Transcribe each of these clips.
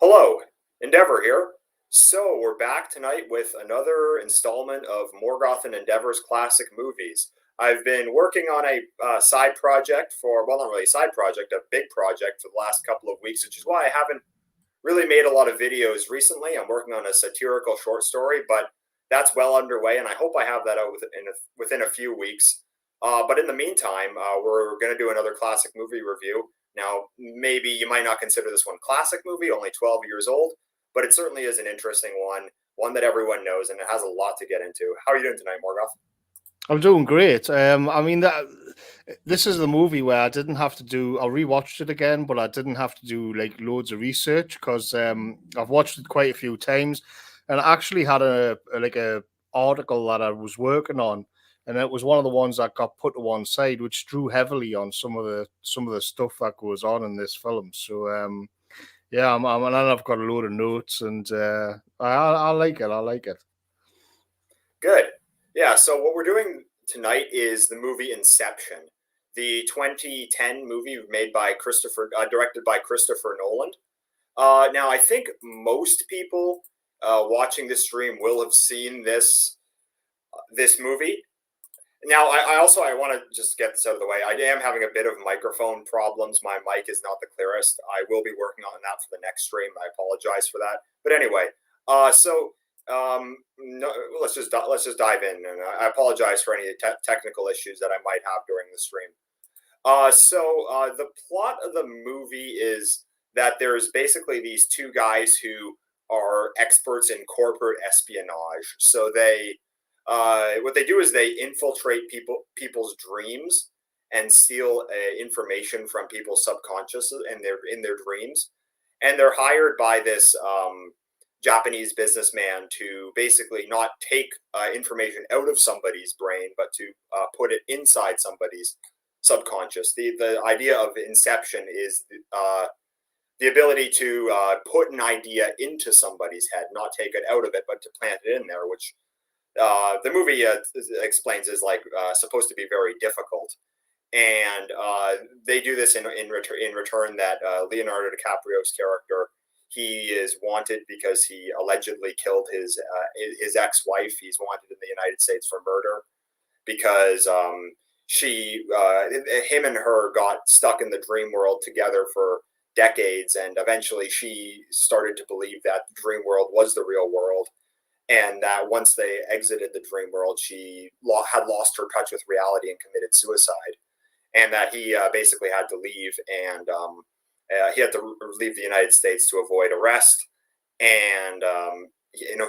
Hello, Endeavour here. So we're back tonight with another installment of Morgoth and Endeavour's classic movies. I've been working on a side project well, not really a side project, a big project for the last couple of weeks, which is why I haven't really made a lot of videos recently. I'm working on a satirical short story, but that's well underway, and I hope I have that out within a few weeks. But in the meantime, we're going to do another classic movie review. Now, maybe you might not consider this one classic movie, only 12 years old, but it certainly is an interesting one that everyone knows, and it has a lot to get into. How are you doing tonight, Morgoth? I'm doing great. This is the movie where I didn't have to do. I rewatched it again, but I didn't have to do like loads of research because I've watched it quite a few times, and I actually had a article that I was working on, and it was one of the ones that got put to one side, which drew heavily on some of the stuff that goes on in this film. So yeah, and I've got a load of notes, and I like it. I like it. Good. Yeah, so what we're doing tonight is the movie Inception, the 2010 movie directed by Christopher Nolan. Now, I think most people watching this stream will have seen this movie. Now, I want to just get this out of the way. I am having a bit of microphone problems. My mic is not the clearest. I will be working on that for the next stream. I apologize for that. But anyway, no, let's just dive in, and I apologize for any technical issues that I might have during the stream. The plot of the movie is that there's basically these two guys who are experts in corporate espionage. So what they do is they infiltrate people's dreams and steal information from people's subconscious and in their dreams, and they're hired by this Japanese businessman to basically not take information out of somebody's brain, but to put it inside somebody's subconscious. The idea of Inception is the ability to put an idea into somebody's head, not take it out of it, but to plant it in there, which the movie explains is supposed to be very difficult. And they do this in return that Leonardo DiCaprio's character, he is wanted because he allegedly killed his ex-wife. He's wanted in the United States for murder because him and her got stuck in the dream world together for decades, and eventually she started to believe that the dream world was the real world, and that once they exited the dream world, she had lost her touch with reality and committed suicide, and that he basically had to leave, and he had to leave the United States to avoid arrest. And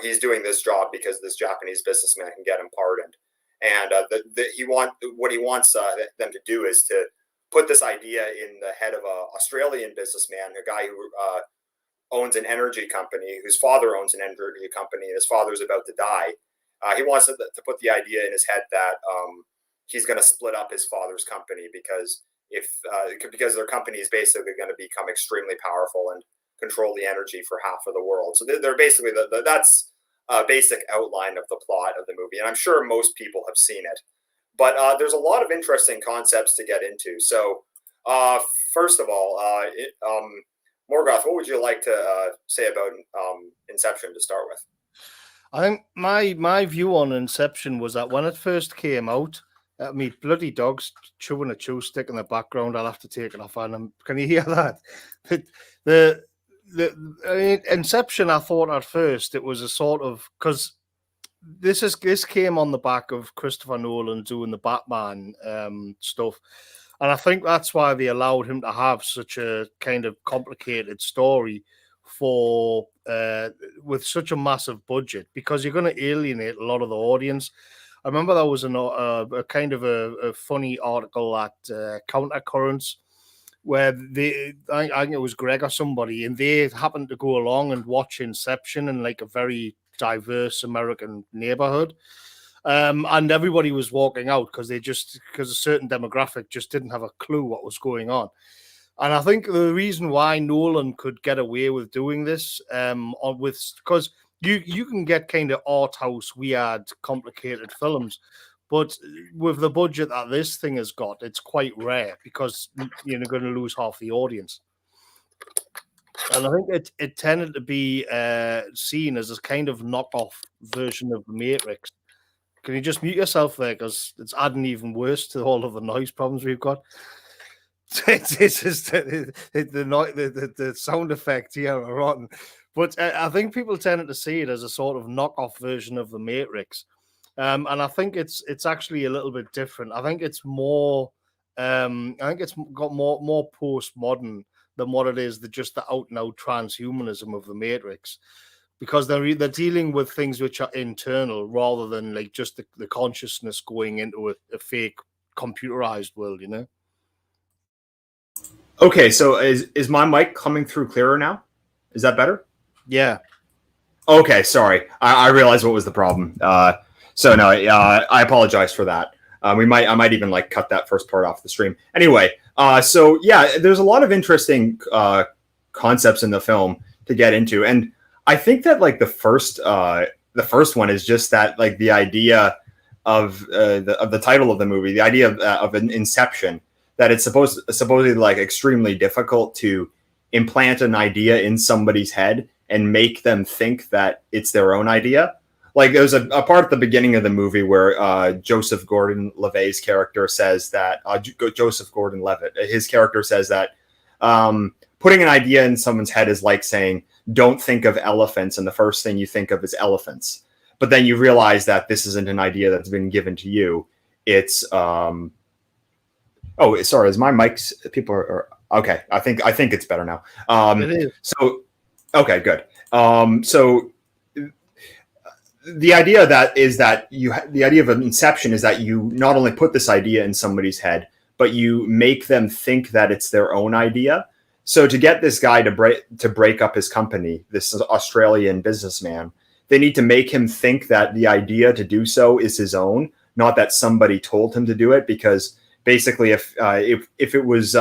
he's doing this job because this Japanese businessman can get him pardoned. And what he wants them to do is to put this idea in the head of an Australian businessman, a guy who owns an energy company, whose father owns an energy company, and his father's about to die. He wants to put the idea in his head that he's going to split up his father's company because their company is basically going to become extremely powerful and control the energy for half of the world. So they're basically that's a basic outline of the plot of the movie, and I'm sure most people have seen it. But there's a lot of interesting concepts to get into. So first of all, Morgoth, what would you like to say about Inception to start with? I think my view on Inception was that when it first came out, me bloody dog's chewing a chew stick in the background. I'll have to take it off. And can you hear that? The Inception, I thought at first it was a sort of, because this came on the back of Christopher Nolan doing the Batman stuff, and I think that's why they allowed him to have such a kind of complicated story with such a massive budget, because you're going to alienate a lot of the audience. I remember there was a kind of a funny article at Countercurrents where I think it was Greg or somebody, and they happened to go along and watch Inception in like a very diverse American neighborhood. And everybody was walking out because a certain demographic just didn't have a clue what was going on. And I think the reason why Nolan could get away with doing this, because you can get kind of art house, weird, complicated films, but with the budget that this thing has got, it's quite rare because you're going to lose half the audience. And I think it tended to be seen as a kind of knockoff version of the Matrix. Can you just mute yourself there, because it's adding even worse to all of the noise problems we've got. It's just the sound effect here are rotten. But I think people tended to see it as a sort of knockoff version of the Matrix. And I think it's actually a little bit different. I think it's more I think it's got more postmodern than what it is, just the out and out transhumanism of the Matrix, because they're dealing with things which are internal rather than like just the consciousness going into a fake computerized world, you know. Okay, so is my mic coming through clearer now? Is that better? Yeah. Okay, sorry. I realized what was the problem. So no, I apologize for that. I might even like cut that first part off the stream. Anyway, so yeah, there's a lot of interesting concepts in the film to get into, and I think that like the first one is just that, like, the idea of the title of the movie, the idea of an Inception, that it's supposedly like extremely difficult to implant an idea in somebody's head and make them think that it's their own idea. Like, there's a part at the beginning of the movie where Joseph Gordon-Levitt's character says that Joseph Gordon-Levitt, his character says that putting an idea in someone's head is like saying, don't think of elephants, and the first thing you think of is elephants. But then you realize that this isn't an idea that's been given to you. It's oh, sorry, is my mics? People are okay. I think it's better now. It is. So okay, good. So the idea the idea of an Inception is that you not only put this idea in somebody's head, but you make them think that it's their own idea. So to get this guy to break up his company, this Australian businessman, they need to make him think that the idea to do so is his own, not that somebody told him to do it. Because basically, if it was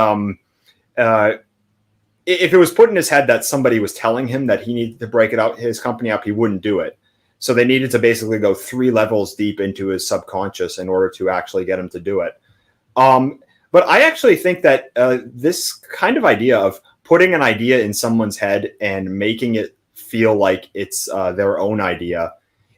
put in his head that somebody was telling him that he needed to break his company up, he wouldn't do it. So they needed to basically go 3 levels deep into his subconscious in order to actually get him to do it. But I actually think that this kind of idea of putting an idea in someone's head and making it feel like it's their own idea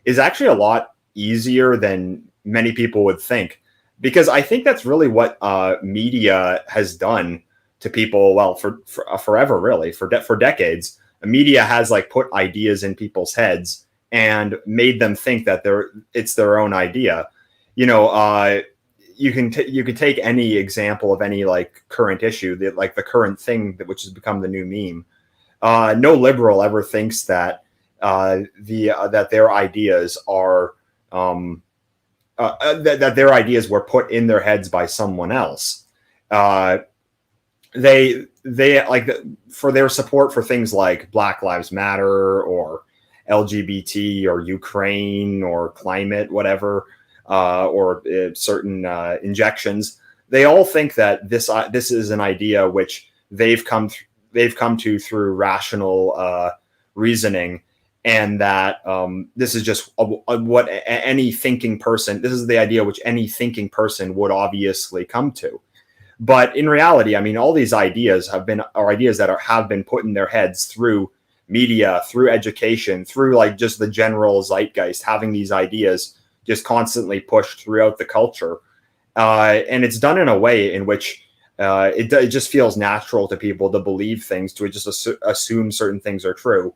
is actually a lot easier than many people would think. Because I think that's really what media has done to people, well, for forever, really, for decades. Media has like put ideas in people's heads and made them think that it's their own idea. You know, you can take any example of any like current issue, like the current thing which has become the new meme. No liberal ever thinks that that their ideas are that their ideas were put in their heads by someone else. They like for their support for things like Black Lives Matter or LGBT or Ukraine or climate, whatever, or certain injections. They all think that this is an idea which they've come to through rational reasoning, and that this is just what any thinking person. This is the idea which any thinking person would obviously come to. But in reality, I mean, all these ideas are ideas that have been put in their heads through media, through education, through like just the general zeitgeist, having these ideas just constantly pushed throughout the culture. And it's done in a way in which it just feels natural to people to believe things, to just assume certain things are true,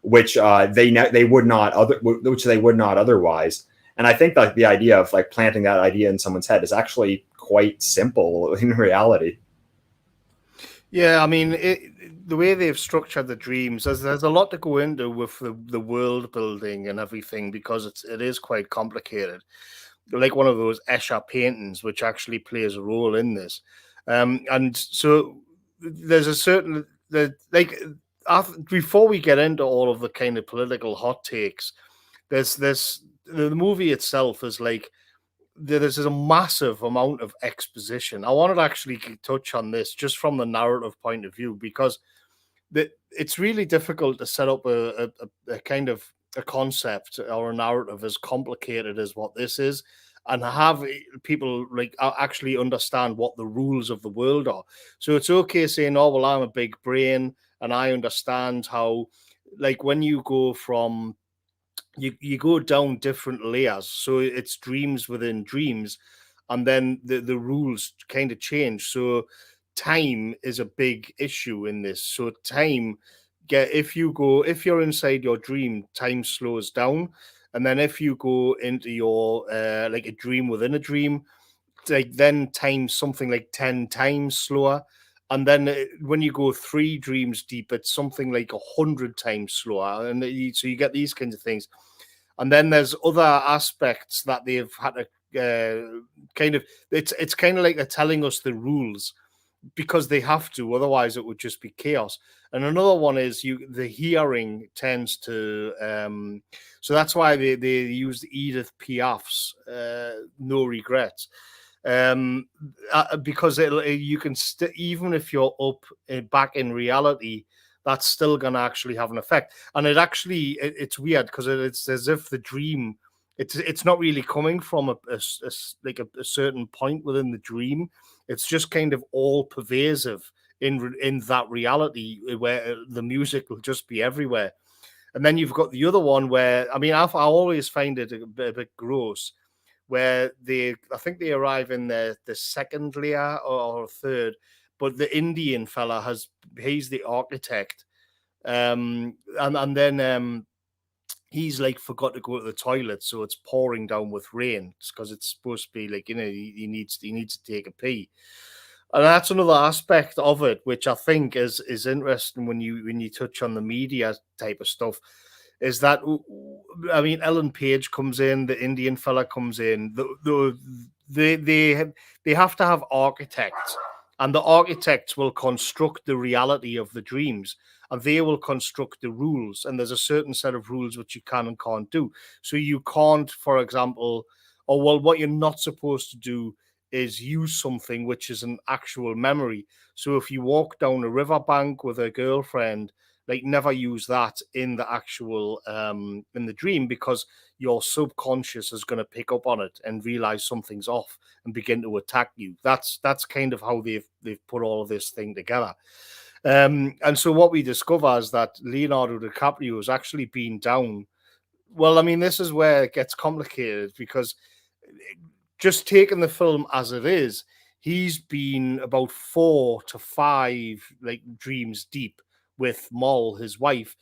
which they would not otherwise. And I think like the idea of like planting that idea in someone's head is actually quite simple in reality. Yeah, I mean, the way they've structured the dreams, there's a lot to go into with the world building and everything, because it is quite complicated. Like one of those Escher paintings, which actually plays a role in this. And so there's a certain before we get into all of the kind of political hot takes, the movie itself is like, there's a massive amount of exposition. I wanted to actually touch on this just from the narrative point of view, because it's really difficult to set up a kind of a concept or a narrative as complicated as what this is, and have people like actually understand what the rules of the world are. So it's okay saying, oh, well, I'm a big brain, and I understand how, like, when you go from you go down different layers, so it's dreams within dreams, and then the rules kind of change. So time is a big issue in this. So time, if you're inside your dream, time slows down, and then if you go into your like a dream within a dream, like then time's something like 10 times slower. And then when you go 3 dreams deep, it's something like 100 times slower. And so you get these kinds of things. And then there's other aspects that they've had to kind of, it's kind of like they're telling us the rules because they have to, otherwise it would just be chaos. And another one is the hearing tends to so that's why they used Edith Piaf's No Regrets, because you can even if you're up back in reality, that's still going to actually have an effect. And it's weird because it's as if the dream, it's not really coming from a certain point within the dream. It's just kind of all pervasive in that reality where the music will just be everywhere. And then you've got the other one where, I mean, I always find it a bit gross, where I think they arrive in the second layer or third, but the Indian fella he's the architect, and then he's like forgot to go to the toilet, so it's pouring down with rain because it's supposed to be like, you know, he needs to take a pee. And that's another aspect of it, which I think is interesting when you touch on the media type of stuff, is that, I mean, Ellen Page comes in, the Indian fella comes in, they have to have architects, and the architects will construct the reality of the dreams, and they will construct the rules, and there's a certain set of rules which you can and can't do. So you can't, for example, what you're not supposed to do is use something which is an actual memory. So if you walk down a riverbank with a girlfriend, like, never use that in the actual in the dream, because your subconscious is going to pick up on it and realize something's off and begin to attack you. That's kind of how they've put all of this thing together. And so what we discover is that Leonardo DiCaprio has actually been down. Well, I mean, this is where it gets complicated, because just taking the film as it is, he's been about 4 to 5 like dreams deep with Moll, his wife,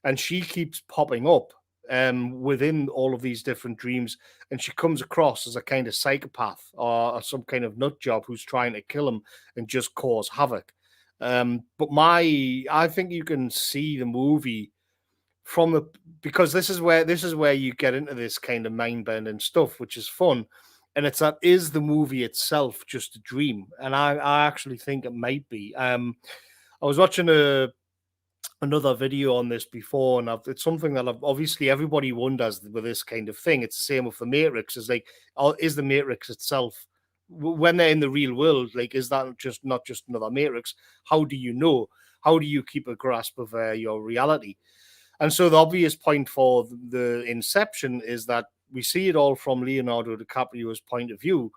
and she keeps popping up within all of these different dreams, and she comes across as a kind of psychopath or some kind of nut job who's trying to kill him and just cause havoc. But I think you can see the movie because this is where you get into this kind of mind-bending stuff, which is fun. And is the movie itself just a dream? And I actually think it might be. I was watching another video on this before, and it's something that obviously everybody wonders with this kind of thing. It's the same with the Matrix. Is like, is the Matrix itself, when they're in the real world, like, is that not just another Matrix? How do you know? How do you keep a grasp of your reality? And so the obvious point for the Inception is that we see it all from Leonardo DiCaprio's point of view.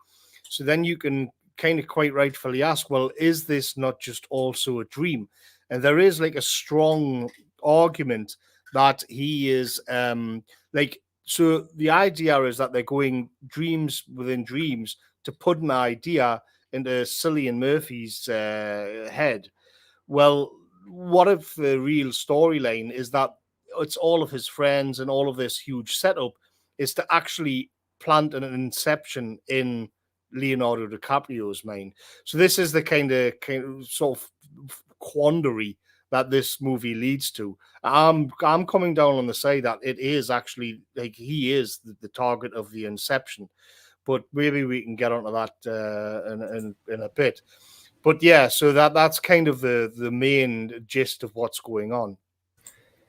So then you can kind of quite rightfully ask, well, is this not just also a dream? And there is like a strong argument that he is so the idea is that they're going dreams within dreams to put an idea into Cillian Murphy's head. Well, what if the real storyline is that it's all of his friends and all of this huge setup is to actually plant an inception in Leonardo DiCaprio's mind? So this is the kind of sort of quandary that this movie leads to. I'm coming down on the side that it is actually, like, he is the target of the inception, but maybe we can get onto that in a bit. But yeah, so that's kind of the main gist of what's going on.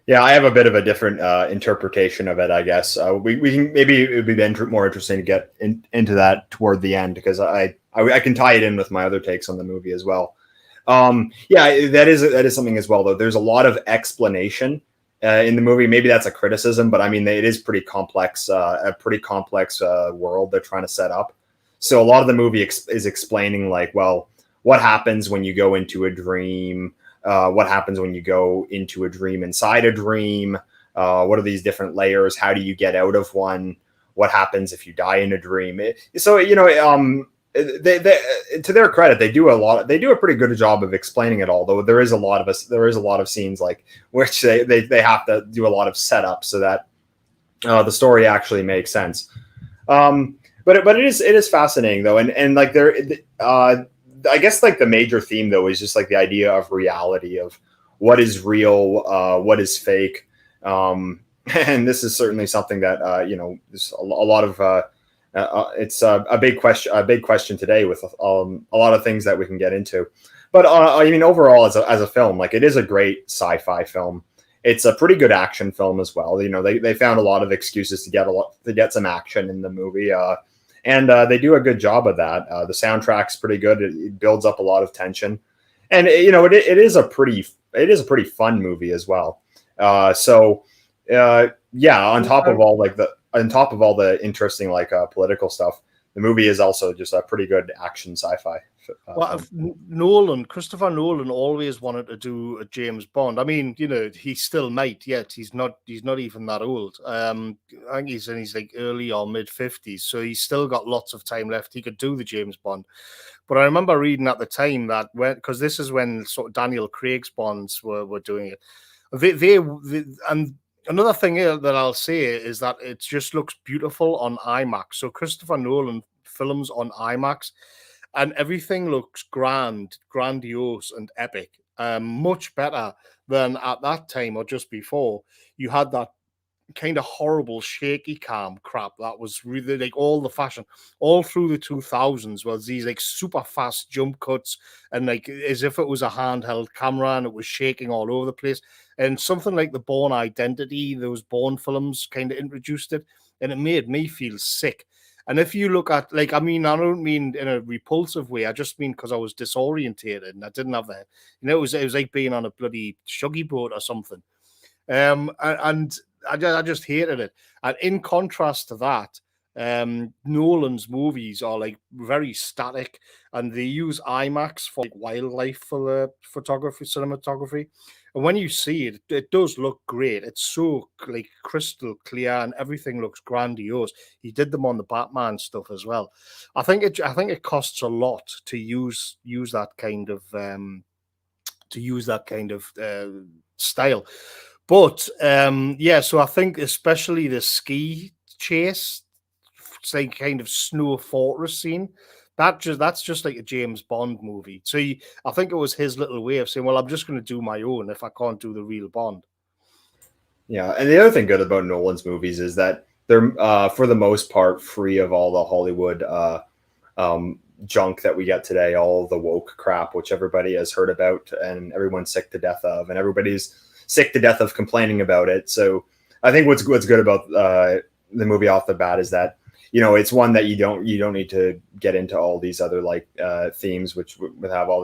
Yeah, I have a bit of a different interpretation of it, I guess. We can, maybe it would be more interesting to get into that toward the end, because I can tie it in with my other takes on the movie as well. Yeah, that is something as well, though. There's a lot of explanation in the movie. Maybe that's a criticism, but I mean, it is pretty complex, a pretty complex world they're trying to set up. So a lot of the movie is explaining, like, well, what happens when you go into a dream? what happens when you go into a dream inside a dream. What are these different layers? How do you get out of one? What happens if you die in a dream? They, to their credit, they do a pretty good job of explaining it all, though there is a lot of scenes like which they have to do a lot of setup so that the story actually makes sense. But it is fascinating though, and like I guess like the major theme though is just like the idea of reality, of what is real, what is fake, and this is certainly something that there's a lot of it's a big question today with a lot of things that we can get into. But I mean, overall, as a film, like it is a great sci-fi film. It's a pretty good action film as well. They found a lot of excuses to get some action in the movie, and they do a good job of that. The soundtrack's pretty good. It builds up a lot of tension, and it is a pretty fun movie as well. On top of all the interesting political stuff, the movie is also just a pretty good action sci-fi. Christopher Nolan always wanted to do a James Bond. I mean, he still might yet. He's not even that old. I think he's in his like early or mid 50s, so he's still got lots of time left. He could do the James Bond. But I remember reading at the time that because this is when sort of Daniel Craig's Bonds were doing it. And another thing that I'll say is that it just looks beautiful on IMAX. So Christopher Nolan films on IMAX, and everything looks grandiose, and epic. Much better than at that time or just before. You had that kind of horrible shaky cam crap that was really like all the fashion all through the 2000s was these like super fast jump cuts and like as if it was a handheld camera and it was shaking all over the place. And something like the Bourne Identity, those Bourne films kind of introduced it, and it made me feel sick. And if you look at, I don't mean in a repulsive way. I just mean because I was disorientated and I didn't have that. It was like being on a bloody shuggy boat or something. And I just hated it. And in contrast to that, Nolan's movies are like very static, and they use IMAX for like wildlife for the cinematography. And when you see it, it does look great. It's so like crystal clear, and everything looks grandiose. He did them on the Batman stuff as well. I think it costs a lot to use that kind of style. But so I think especially the ski chase, say kind of snow fortress scene, that's just like a James Bond movie. So I think it was his little way of saying, well, I'm just going to do my own if I can't do the real Bond. Yeah, and the other thing good about Nolan's movies is that they're for the most part free of all the Hollywood junk that we get today, all the woke crap, which everybody has heard about and everyone's sick to death of, and everybody's sick to death of complaining about it. So I think what's good about the movie off the bat is that it's one that you don't need to get into all these other themes which with all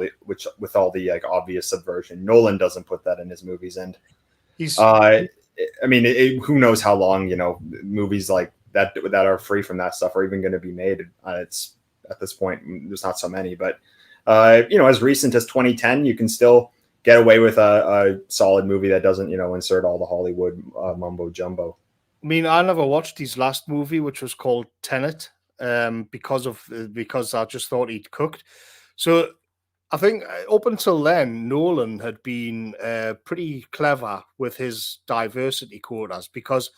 the like obvious subversion. Nolan doesn't put that in his movies, and he's who knows how long movies like that are free from that stuff are even going to be made. It's at this point there's not so many, but as recent as 2010 you can still get away with a solid movie that doesn't insert all the Hollywood mumbo jumbo. I mean, I never watched his last movie, which was called Tenet, because I just thought he'd cooked. So I think up until then, Nolan had been pretty clever with his diversity quotas, because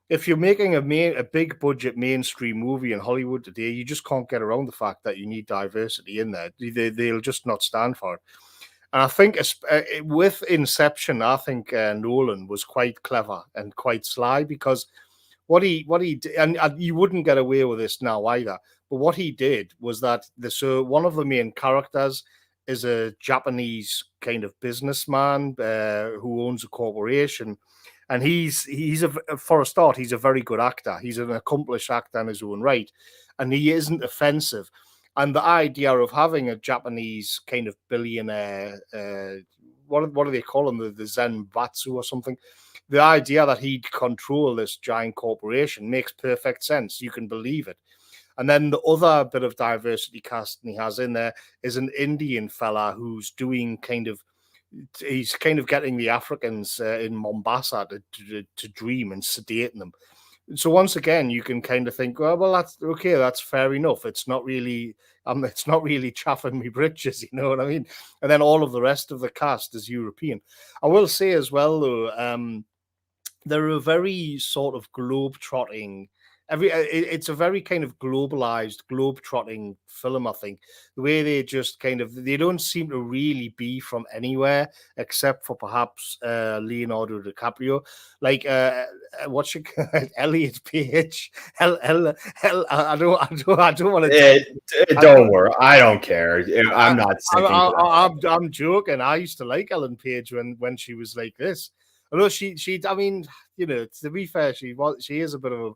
if you're making a big budget mainstream movie in Hollywood today, you just can't get around the fact that you need diversity in there. They'll just not stand for it. And I think with Inception, I think Nolan was quite clever and quite sly, because what he did, and you wouldn't get away with this now either, but what he did was that one of the main characters is a Japanese kind of businessman who owns a corporation, and for a start, he's a very good actor. He's an accomplished actor in his own right, and he isn't offensive. And the idea of having a Japanese kind of billionaire, what do they call him, the Zenbatsu or something? The idea that he'd control this giant corporation makes perfect sense. You can believe it. And then the other bit of diversity casting he has in there is an Indian fella who's doing kind of he's kind of getting the Africans in Mombasa to dream and sedating them. So once again, you can kind of think, well, that's okay, that's fair enough. It's not really chaffing me britches, you know what I mean? And then all of the rest of the cast is European. I will say as well, though, they're a very sort of globe-trotting. It's a very kind of globalized, globe-trotting film. I think the way they just they don't seem to really be from anywhere except for perhaps Leonardo DiCaprio, like what's your Elliot Page. I don't want to. Don't worry, I don't care. I'm not. I'm joking. I used to like Ellen Page when she was like this. Although I mean, you know, to be fair, she is a bit of a.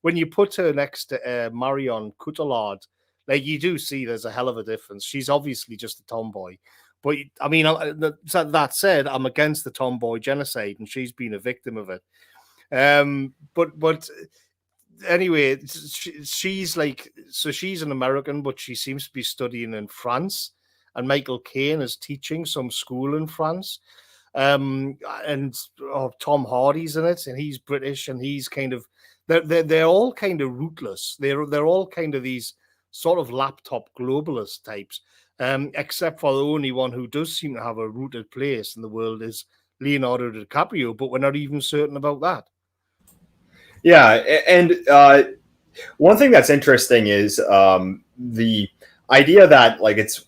When you put her next to Marion Cotillard, like you do see there's a hell of a difference. She's obviously just a tomboy, but I mean, that said, I'm against the tomboy genocide, and she's been a victim of it. But anyway, she's like, so she's an American, but she seems to be studying in France, and Michael Caine is teaching some school in France. And Tom Hardy's in it, and he's British, and he's kind of they're all kind of rootless. They're all kind of these sort of laptop globalist types, except for the only one who does seem to have a rooted place in the world is Leonardo DiCaprio, but we're not even certain about that. Yeah, and one thing that's interesting is the idea that like it's,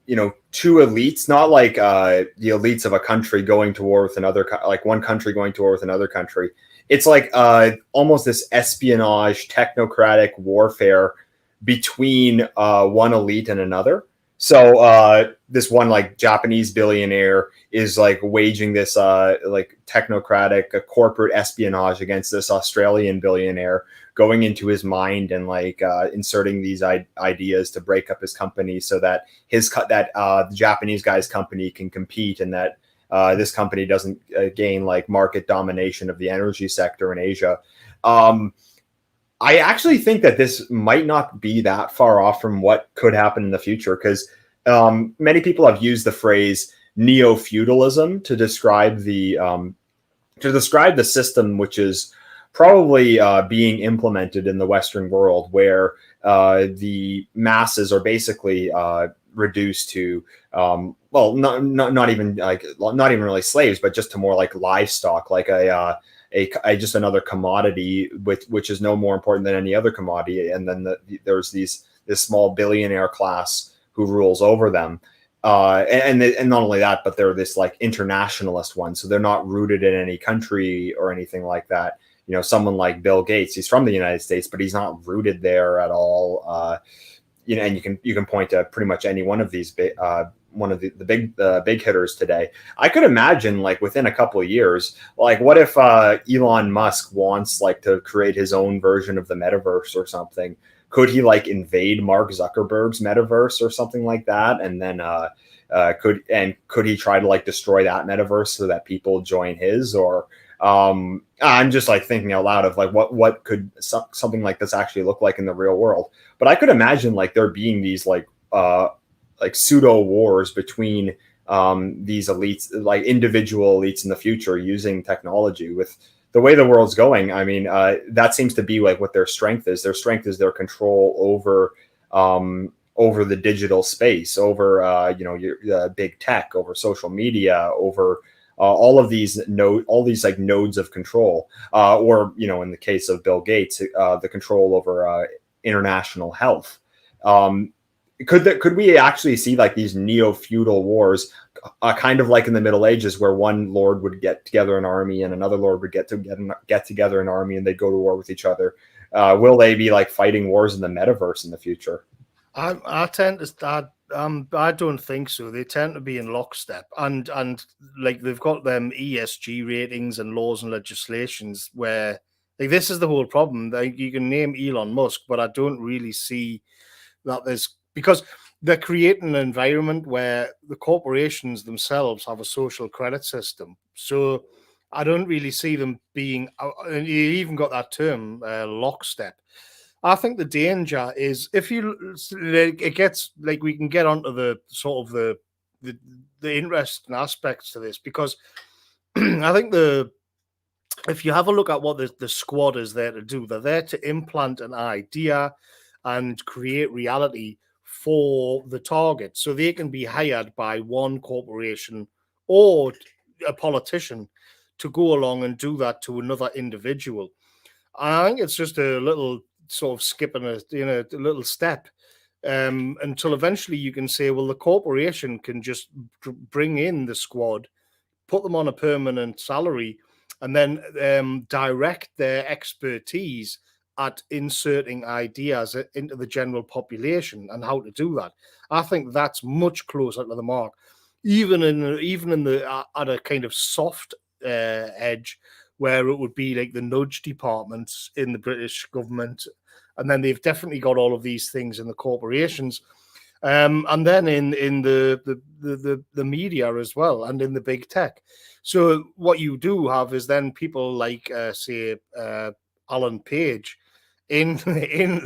you know, two elites, not like the elites of a country going to war with another, like one country going to war with another country. It's like almost this espionage, technocratic warfare between one elite and another. So this one like Japanese billionaire is like waging this like technocratic corporate espionage against this Australian billionaire, going into his mind and like inserting these ideas to break up his company so that the Japanese guy's company can compete, and that this company doesn't gain like market domination of the energy sector in Asia. I actually think that this might not be that far off from what could happen in the future, because many people have used the phrase neo-feudalism to describe the system which is probably being implemented in the Western world, where the masses are basically reduced to not even really slaves, but just to more like livestock, like a just another commodity which is no more important than any other commodity. And then there's this small billionaire class who rules over them. And not only that, but they're this like internationalist one. So they're not rooted in any country or anything like that. You know, someone like Bill Gates, he's from the United States, but he's not rooted there at all. You know, and you can point to pretty much any one of these one of the big hitters today. I could imagine like within a couple of years, like what if Elon Musk wants like to create his own version of the metaverse or something? Could he like invade Mark Zuckerberg's metaverse or something like that? And then could he try to like destroy that metaverse so that people join his? Or I'm just like thinking out loud of like what could something like this actually look like in the real world. But I could imagine like there being these like pseudo wars between these elites, like individual elites in the future, using technology. With the way the world's going, I mean, that seems to be like what their strength is. Their strength is their control over the digital space, over your big tech, over social media, over all these like nodes of control, or in the case of Bill Gates, the control over international health. Could we actually see like these neo-feudal wars, kind of like in the Middle Ages, where one lord would get together an army and another lord would get together an army and they'd go to war with each other? Will they be like fighting wars in the metaverse in the future? I tend to start. I don't think so. They tend to be in lockstep, and like they've got them ESG ratings and laws and legislations where like this is the whole problem. Like you can name Elon Musk, but I don't really see that because they're creating an environment where the corporations themselves have a social credit system. So I don't really see them being. And you even got that term, lockstep. I think the danger is if it gets like we can get onto the sort of the the interesting aspects to this, because I think if you have a look at what the squad is there to do, they're there to implant an idea and create reality for the target, so they can be hired by one corporation or a politician to go along and do that to another individual. And I think it's just a little sort of skipping a little step until eventually you can say, well, the corporation can just bring in the squad, put them on a permanent salary, and then direct their expertise at inserting ideas into the general population and how to do that. I think that's much closer to the mark, even in the at a kind of soft edge, where it would be like the nudge departments in the British government, and then they've definitely got all of these things in the corporations. And then in the media as well, and in the big tech. So what you do have is then people like say Alan Page in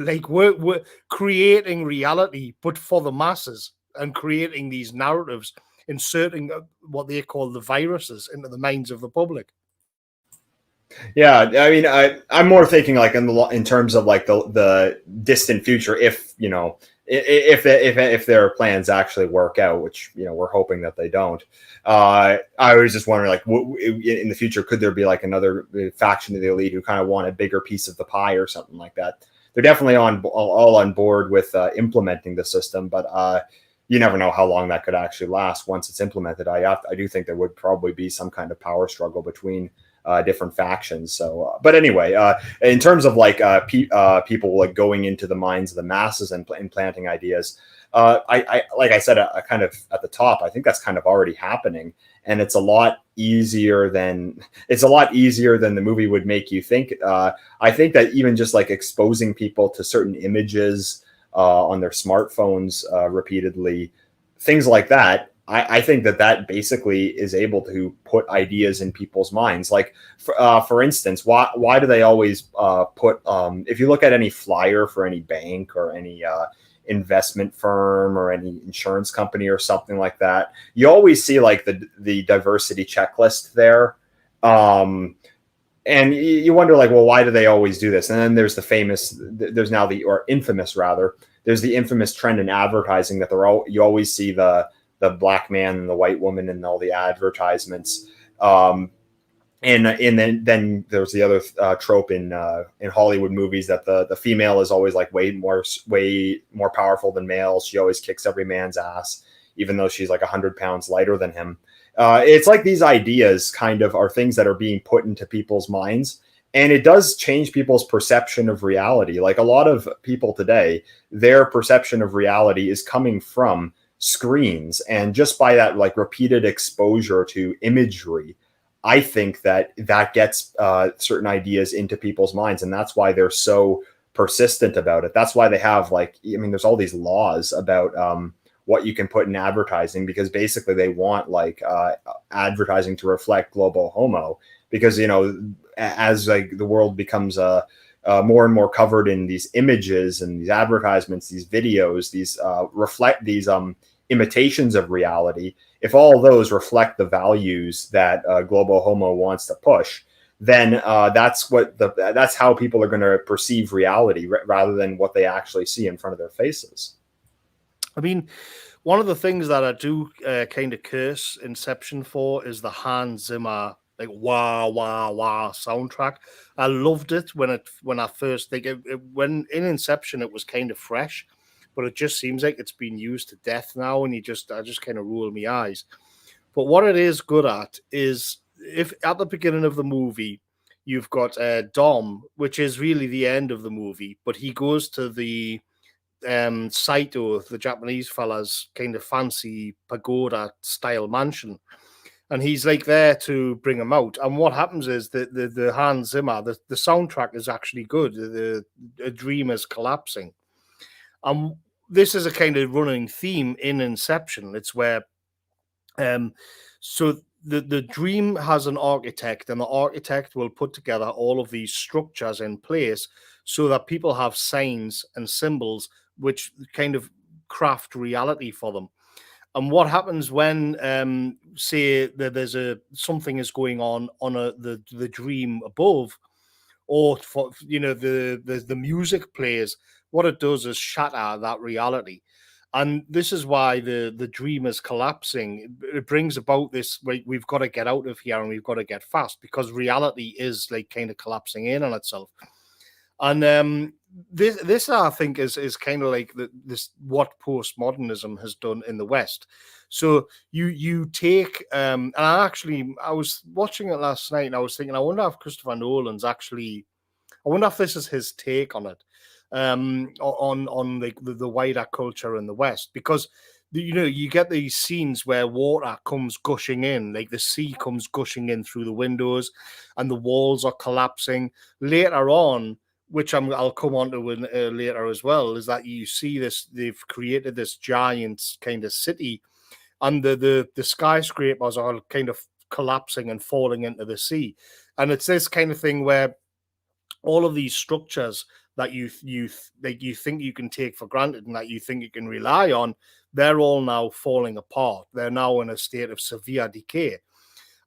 like we're creating reality, but for the masses, and creating these narratives, inserting what they call the viruses into the minds of the public. Yeah, I mean, I'm more thinking like in terms of like the distant future, if if their plans actually work out, which we're hoping that they don't. I was just wondering, like, in the future, could there be like another faction of the elite who kind of want a bigger piece of the pie or something like that? They're definitely all on board with implementing the system, but you never know how long that could actually last once it's implemented. I do think there would probably be some kind of power struggle between different factions. So, but anyway, in terms of like people like going into the minds of the masses and implanting ideas, I like I said, kind of at the top, I think that's kind of already happening, and it's a lot easier than the movie would make you think. I think that even just like exposing people to certain images on their smartphones repeatedly, things like that. I think that basically is able to put ideas in people's minds. Like, for instance, why do they always put, if you look at any flyer for any bank or any investment firm or any insurance company or something like that, you always see like the diversity checklist there. And you wonder, like, well, why do they always do this? And then there's there's the infamous trend in advertising that you always see the black man and the white woman in all the advertisements. And then there's the other trope in Hollywood movies that the female is always like way more powerful than males. She always kicks every man's ass, even though she's like 100 pounds lighter than him. It's like these ideas kind of are things that are being put into people's minds. And it does change people's perception of reality. Like a lot of people today, their perception of reality is coming from screens, and just by that like repeated exposure to imagery, I think that gets certain ideas into people's minds, and that's why they're so persistent about it. That's why they have there's all these laws about what you can put in advertising, because basically they want like advertising to reflect global homo, because as like the world becomes more and more covered in these images and these advertisements, these videos, these reflect these imitations of reality. If all those reflect the values that global homo wants to push, then that's how people are going to perceive reality rather than what they actually see in front of their faces. I mean, one of the things that I do kind of curse Inception for is the Hans Zimmer like wah wah wah soundtrack. I loved it when I first when in Inception it was kind of fresh, but it just seems like it's been used to death now, and I just kind of roll my eyes. But what it is good at is, if at the beginning of the movie you've got Dom, which is really the end of the movie, but he goes to the Saito, the Japanese fella's kind of fancy pagoda style mansion, and he's like there to bring him out. And what happens is that the Hans Zimmer, the soundtrack is actually good. The dream is collapsing. This is a kind of running theme in Inception. It's where so the dream has an architect, and the architect will put together all of these structures in place so that people have signs and symbols which kind of craft reality for them. And what happens when, say, that there's something is going on the dream above, or for, the music plays. What it does is shatter that reality, and this is why the dream is collapsing. It brings about this, like, we've got to get out of here and we've got to get fast, because reality is like kind of collapsing in on itself. And this I think is kind of like this what postmodernism has done in the West. So you take and I was watching it last night and I was thinking, I wonder if Christopher Nolan's actually, I wonder if this is his take on it, on like the wider culture in the West, because you get these scenes where water comes gushing in, like the sea comes gushing in through the windows, and the walls are collapsing. Later on, which I'll come on to later as well, is that you see this, they've created this giant kind of city, and the skyscrapers are kind of collapsing and falling into the sea. And it's this kind of thing where all of these structures that you think you can take for granted and that you think you can rely on, they're all now falling apart. They're now in a state of severe decay.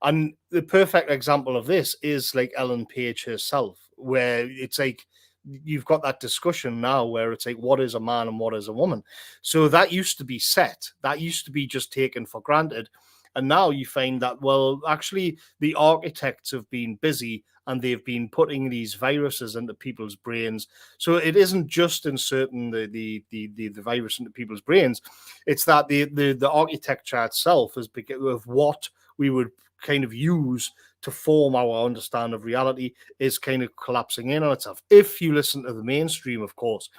And the perfect example of this is like Ellen Page herself, where it's like you've got that discussion now where it's like, what is a man and what is a woman? So that used to be set. That used to be just taken for granted. And now you find that, well, actually, the architects have been busy and they've been putting these viruses into people's brains. So it isn't just inserting the virus into people's brains. It's that the architecture itself is of what we would kind of use to form our understanding of reality is kind of collapsing in on itself. If you listen to the mainstream, of course.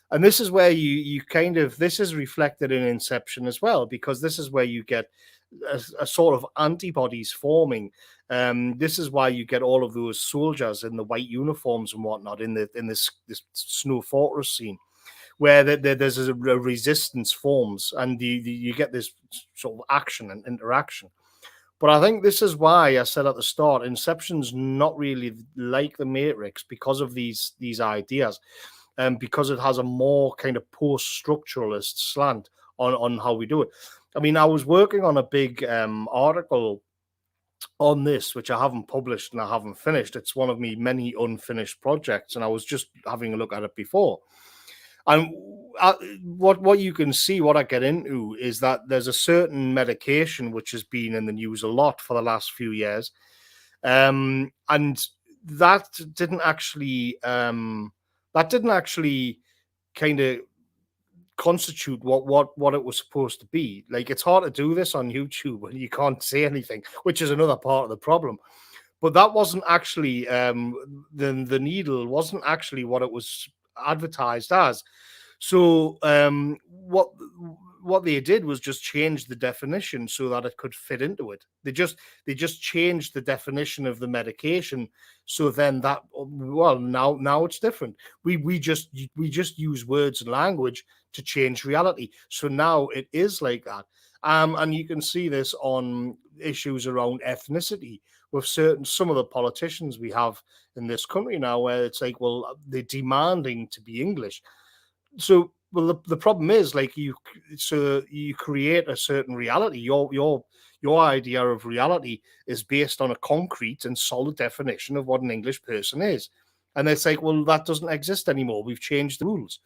And this is where you kind of, this is reflected in Inception as well, because this is where you get a sort of antibodies forming. This is why you get all of those soldiers in the white uniforms and whatnot in this Snow Fortress scene, where there's a resistance forms, and you get this sort of action and interaction. But I think this is why I said at the start, Inception's not really like The Matrix because of these ideas, because it has a more kind of post-structuralist slant on how we do it. I mean, I was working on a big article on this, which I haven't published and I haven't finished. It's one of my many unfinished projects, and I was just having a look at it before. And what you can see, what I get into, is that there's a certain medication which has been in the news a lot for the last few years, and that didn't actually kind of constitute what it was supposed to be. Like, it's hard to do this on YouTube when you can't say anything, which is another part of the problem. But that wasn't actually the needle wasn't actually what it was advertised as. So what they did was just change the definition so that it could fit into it. They just changed the definition of the medication, so then that, well, now it's different. We just use words and language to change reality. So now it is like that. And you can see this on issues around ethnicity with some of the politicians we have in this country now, where it's like, well, they're demanding to be English. So, well, the problem is, like, you create a certain reality. Your idea of reality is based on a concrete and solid definition of what an English person is, and it's like, well, that doesn't exist anymore. We've changed the rules,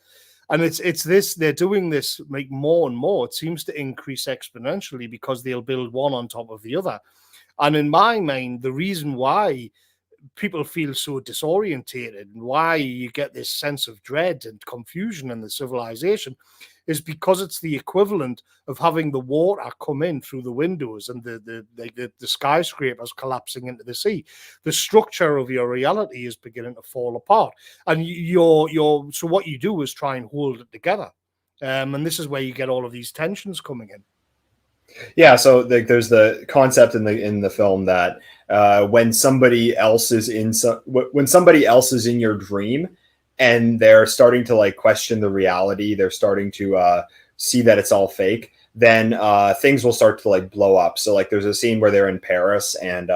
and it's this. They're doing this like more and more. It seems to increase exponentially because they'll build one on top of the other. And in my mind, the reason why people feel so disorientated and why you get this sense of dread and confusion in the civilization is because it's the equivalent of having the water come in through the windows and the skyscrapers collapsing into the sea. The structure of your reality is beginning to fall apart, and so what you do is try and hold it together, and this is where you get all of these tensions coming in. Yeah, so there's the concept in the film that when somebody else is in your dream and they're starting to like question the reality, they're starting to see that it's all fake, then things will start to like blow up. So like there's a scene where they're in Paris and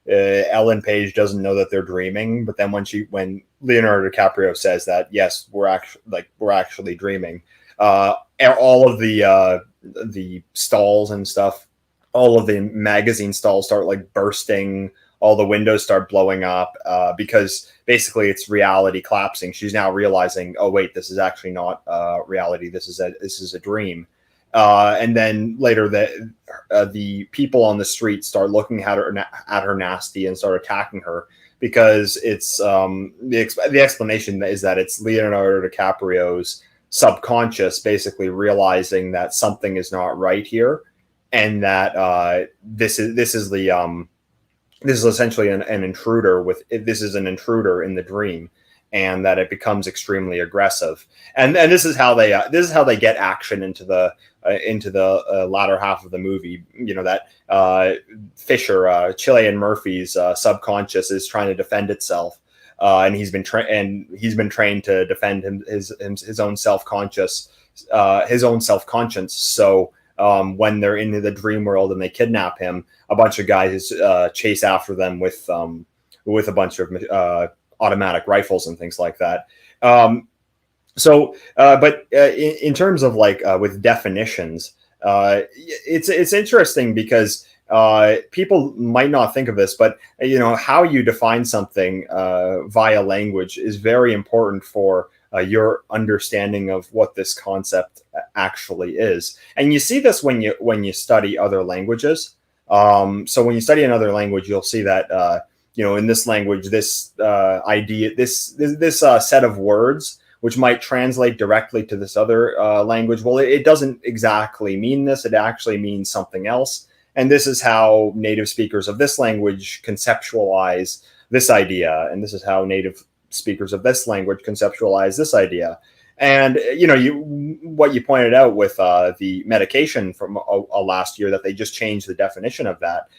Ellen Page doesn't know that they're dreaming, but then when Leonardo DiCaprio says that, yes, we're actually dreaming, all of the stalls and stuff, all of the magazine stalls start like bursting. All the windows start blowing up because basically it's reality collapsing. She's now realizing, oh wait, this is actually not reality. This is a dream. And then later, the people on the street start looking at her nasty and start attacking her because it's the explanation is that it's Leonardo DiCaprio's subconscious basically realizing that something is not right here, and that this is essentially an intruder this is an intruder in the dream, and that it becomes extremely aggressive. And this is how they get action into the latter half of the movie. You know, that Fisher, Cillian Murphy's subconscious is trying to defend itself, and he's been trained to defend his own self-conscious, his own self-conscience. So when they're in the dream world and they kidnap him, a bunch of guys chase after them with a bunch of automatic rifles and things like that. But in terms of like with definitions, it's interesting because people might not think of this, but how you define something via language is very important for your understanding of what this concept actually is. And you see this when you study other languages. So when you study another language, you'll see that in this language, this idea, this set of words, which might translate directly to this other language, well, it doesn't exactly mean this. It actually means something else. And this is how native speakers of this language conceptualize this idea. And this is how native speakers of this language conceptualize this idea. And, what you pointed out with the medication from last year, that they just changed the definition of that.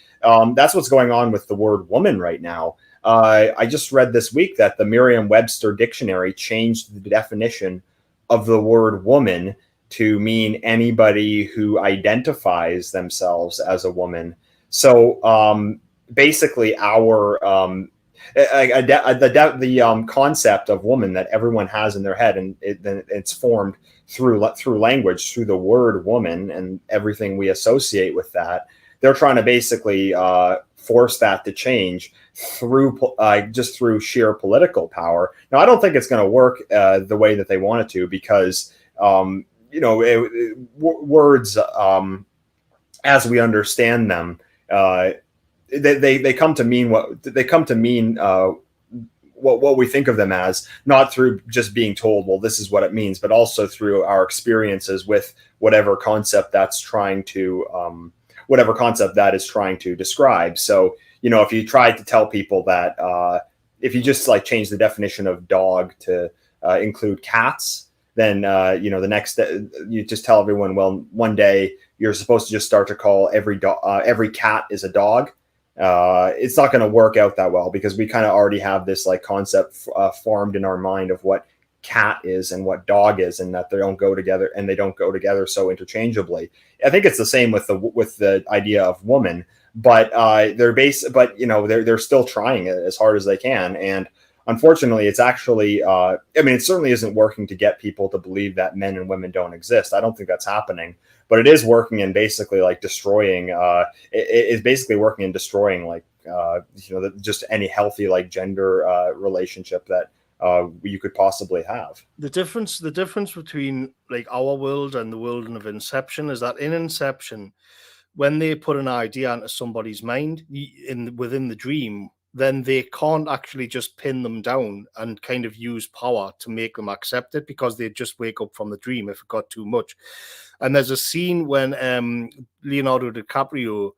That's what's going on with the word woman right now. I just read this week that the Merriam-Webster dictionary changed the definition of the word woman to mean anybody who identifies themselves as a woman. So basically the concept of woman that everyone has in their head, and it's formed through language, through the word woman and everything we associate with that. They're trying to basically force that to change just through sheer political power. Now, I don't think it's going to work the way that they want it to, because words as we understand them, they come to mean what we think of them as, not through just being told, well, this is what it means, but also through our experiences with whatever concept that is trying to describe. So, if you try to tell people that, if you just like change the definition of dog to include cats, then, the next day you just tell everyone, well, one day you're supposed to just start to call every cat is a dog. It's not going to work out that well, because we kind of already have this like concept formed in our mind of what cat is and what dog is, and that they don't go together, and they don't go together so interchangeably. I think it's the same with the idea of woman, but they're still trying it as hard as they can. And unfortunately, it's actually, it certainly isn't working to get people to believe that men and women don't exist. I don't think that's happening, but it is working in basically like destroying, it's basically working in destroying like, just any healthy like gender relationship that you could possibly have. The difference between like our world and the world of Inception is that in Inception, when they put an idea into somebody's mind within the dream, then they can't actually just pin them down and kind of use power to make them accept it, because they just wake up from the dream if it got too much. And there's a scene when Leonardo DiCaprio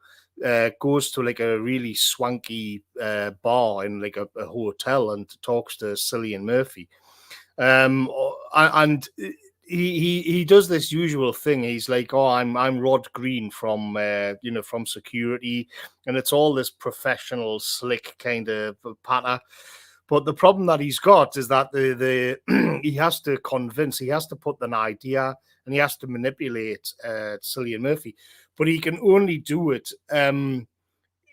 goes to like a really swanky bar in like a hotel and talks to Cillian Murphy. And he does this usual thing. He's like, "Oh, I'm Rod Green from from security," and it's all this professional, slick kind of patter. But the problem that he's got is that he has to put an idea, and he has to manipulate Cillian Murphy, but he can only do it.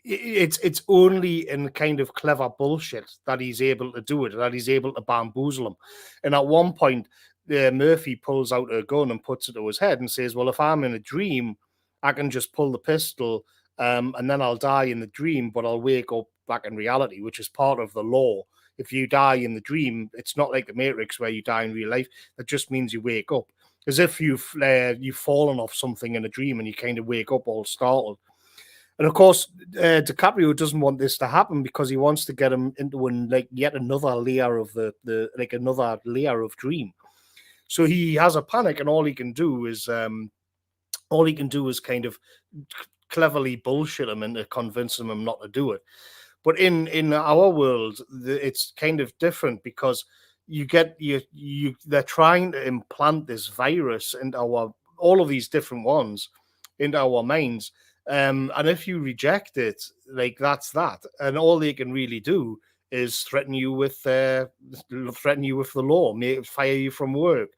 It's only in kind of clever bullshit that he's able to do it, that he's able to bamboozle him. And at one point, Murphy pulls out a gun and puts it to his head and says, well, if I'm in a dream, I can just pull the pistol and then I'll die in the dream, but I'll wake up back in reality, which is part of the law. If you die in the dream, it's not like the Matrix where you die in real life. That just means you wake up. As if you've fallen off something in a dream and you kind of wake up all startled. And of course, DiCaprio doesn't want this to happen because he wants to get him into yet another layer of another layer of dream. So he has a panic, and all he can do is kind of cleverly bullshit him into convincing him not to do it. But in our world, it's kind of different because they're trying to implant this virus into all of these different ones into our minds. And if you reject it, like that's that. And all they can really do is threaten you with the law, fire you from work,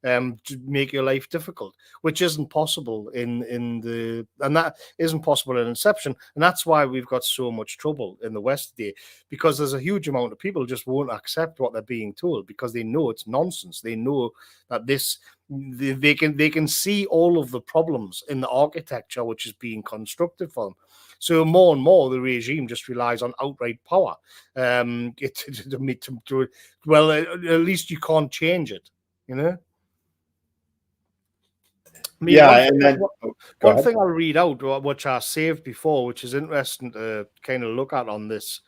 to make your life difficult, which isn't possible and that isn't possible in Inception. And that's why we've got so much trouble in the West today, because there's a huge amount of people just won't accept what they're being told because they know it's nonsense. They know that they can see all of the problems in the architecture which is being constructed for them. So more and more, the regime just relies on outright power. At least you can't change it, you know. One thing I'll read out, which I saved before, which is interesting to kind of look at on this,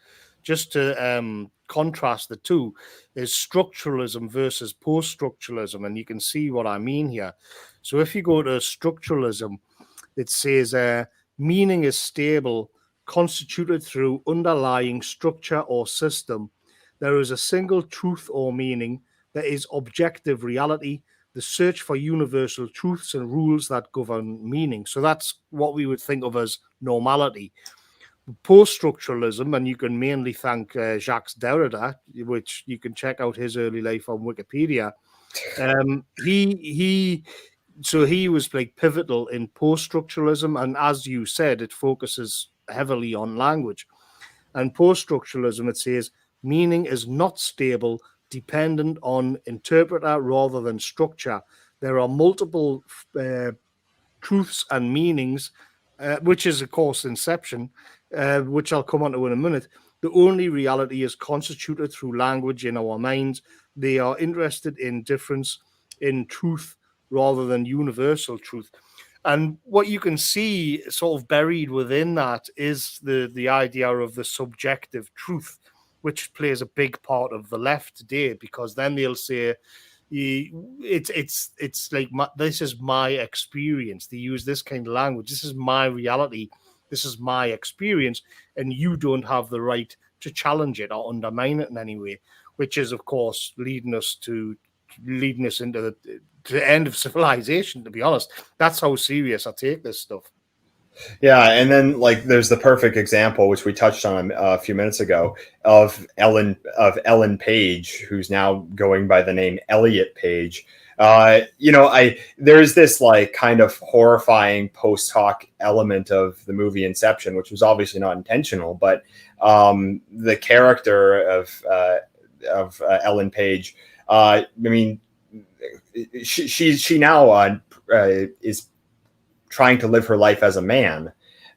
just to contrast the two, is structuralism versus post-structuralism. And you can see what I mean here. So if you go to structuralism, it says meaning is stable, constituted through underlying structure or system. There is a single truth or meaning that is objective reality, the search for universal truths and rules that govern meaning. So that's what we would think of as normality. Post-structuralism, and you can mainly thank Jacques Derrida, which you can check out his early life on Wikipedia. He was like pivotal in post-structuralism, and as you said, it focuses heavily on language. And post-structuralism, it says, meaning is not stable, dependent on interpreter rather than structure. There are multiple truths and meanings, which is, of course, Inception, which I'll come on to in a minute. The only reality is constituted through language in our minds. They are interested in difference in truth rather than universal truth. And what you can see sort of buried within that is the idea of the subjective truth, which plays a big part of the left today, because then they'll say it's like this is my experience. They use this kind of language. This is my reality. This is my experience, and you don't have the right to challenge it or undermine it in any way. Which is, of course, leading us into the end of civilization. To be honest, that's how serious I take this stuff. Yeah, and then like there's the perfect example, which we touched on a few minutes ago, of Ellen Page, who's now going by the name Elliot Page. There's this like kind of horrifying post hoc element of the movie Inception, which was obviously not intentional, but the character of Ellen Page, she now is trying to live her life as a man,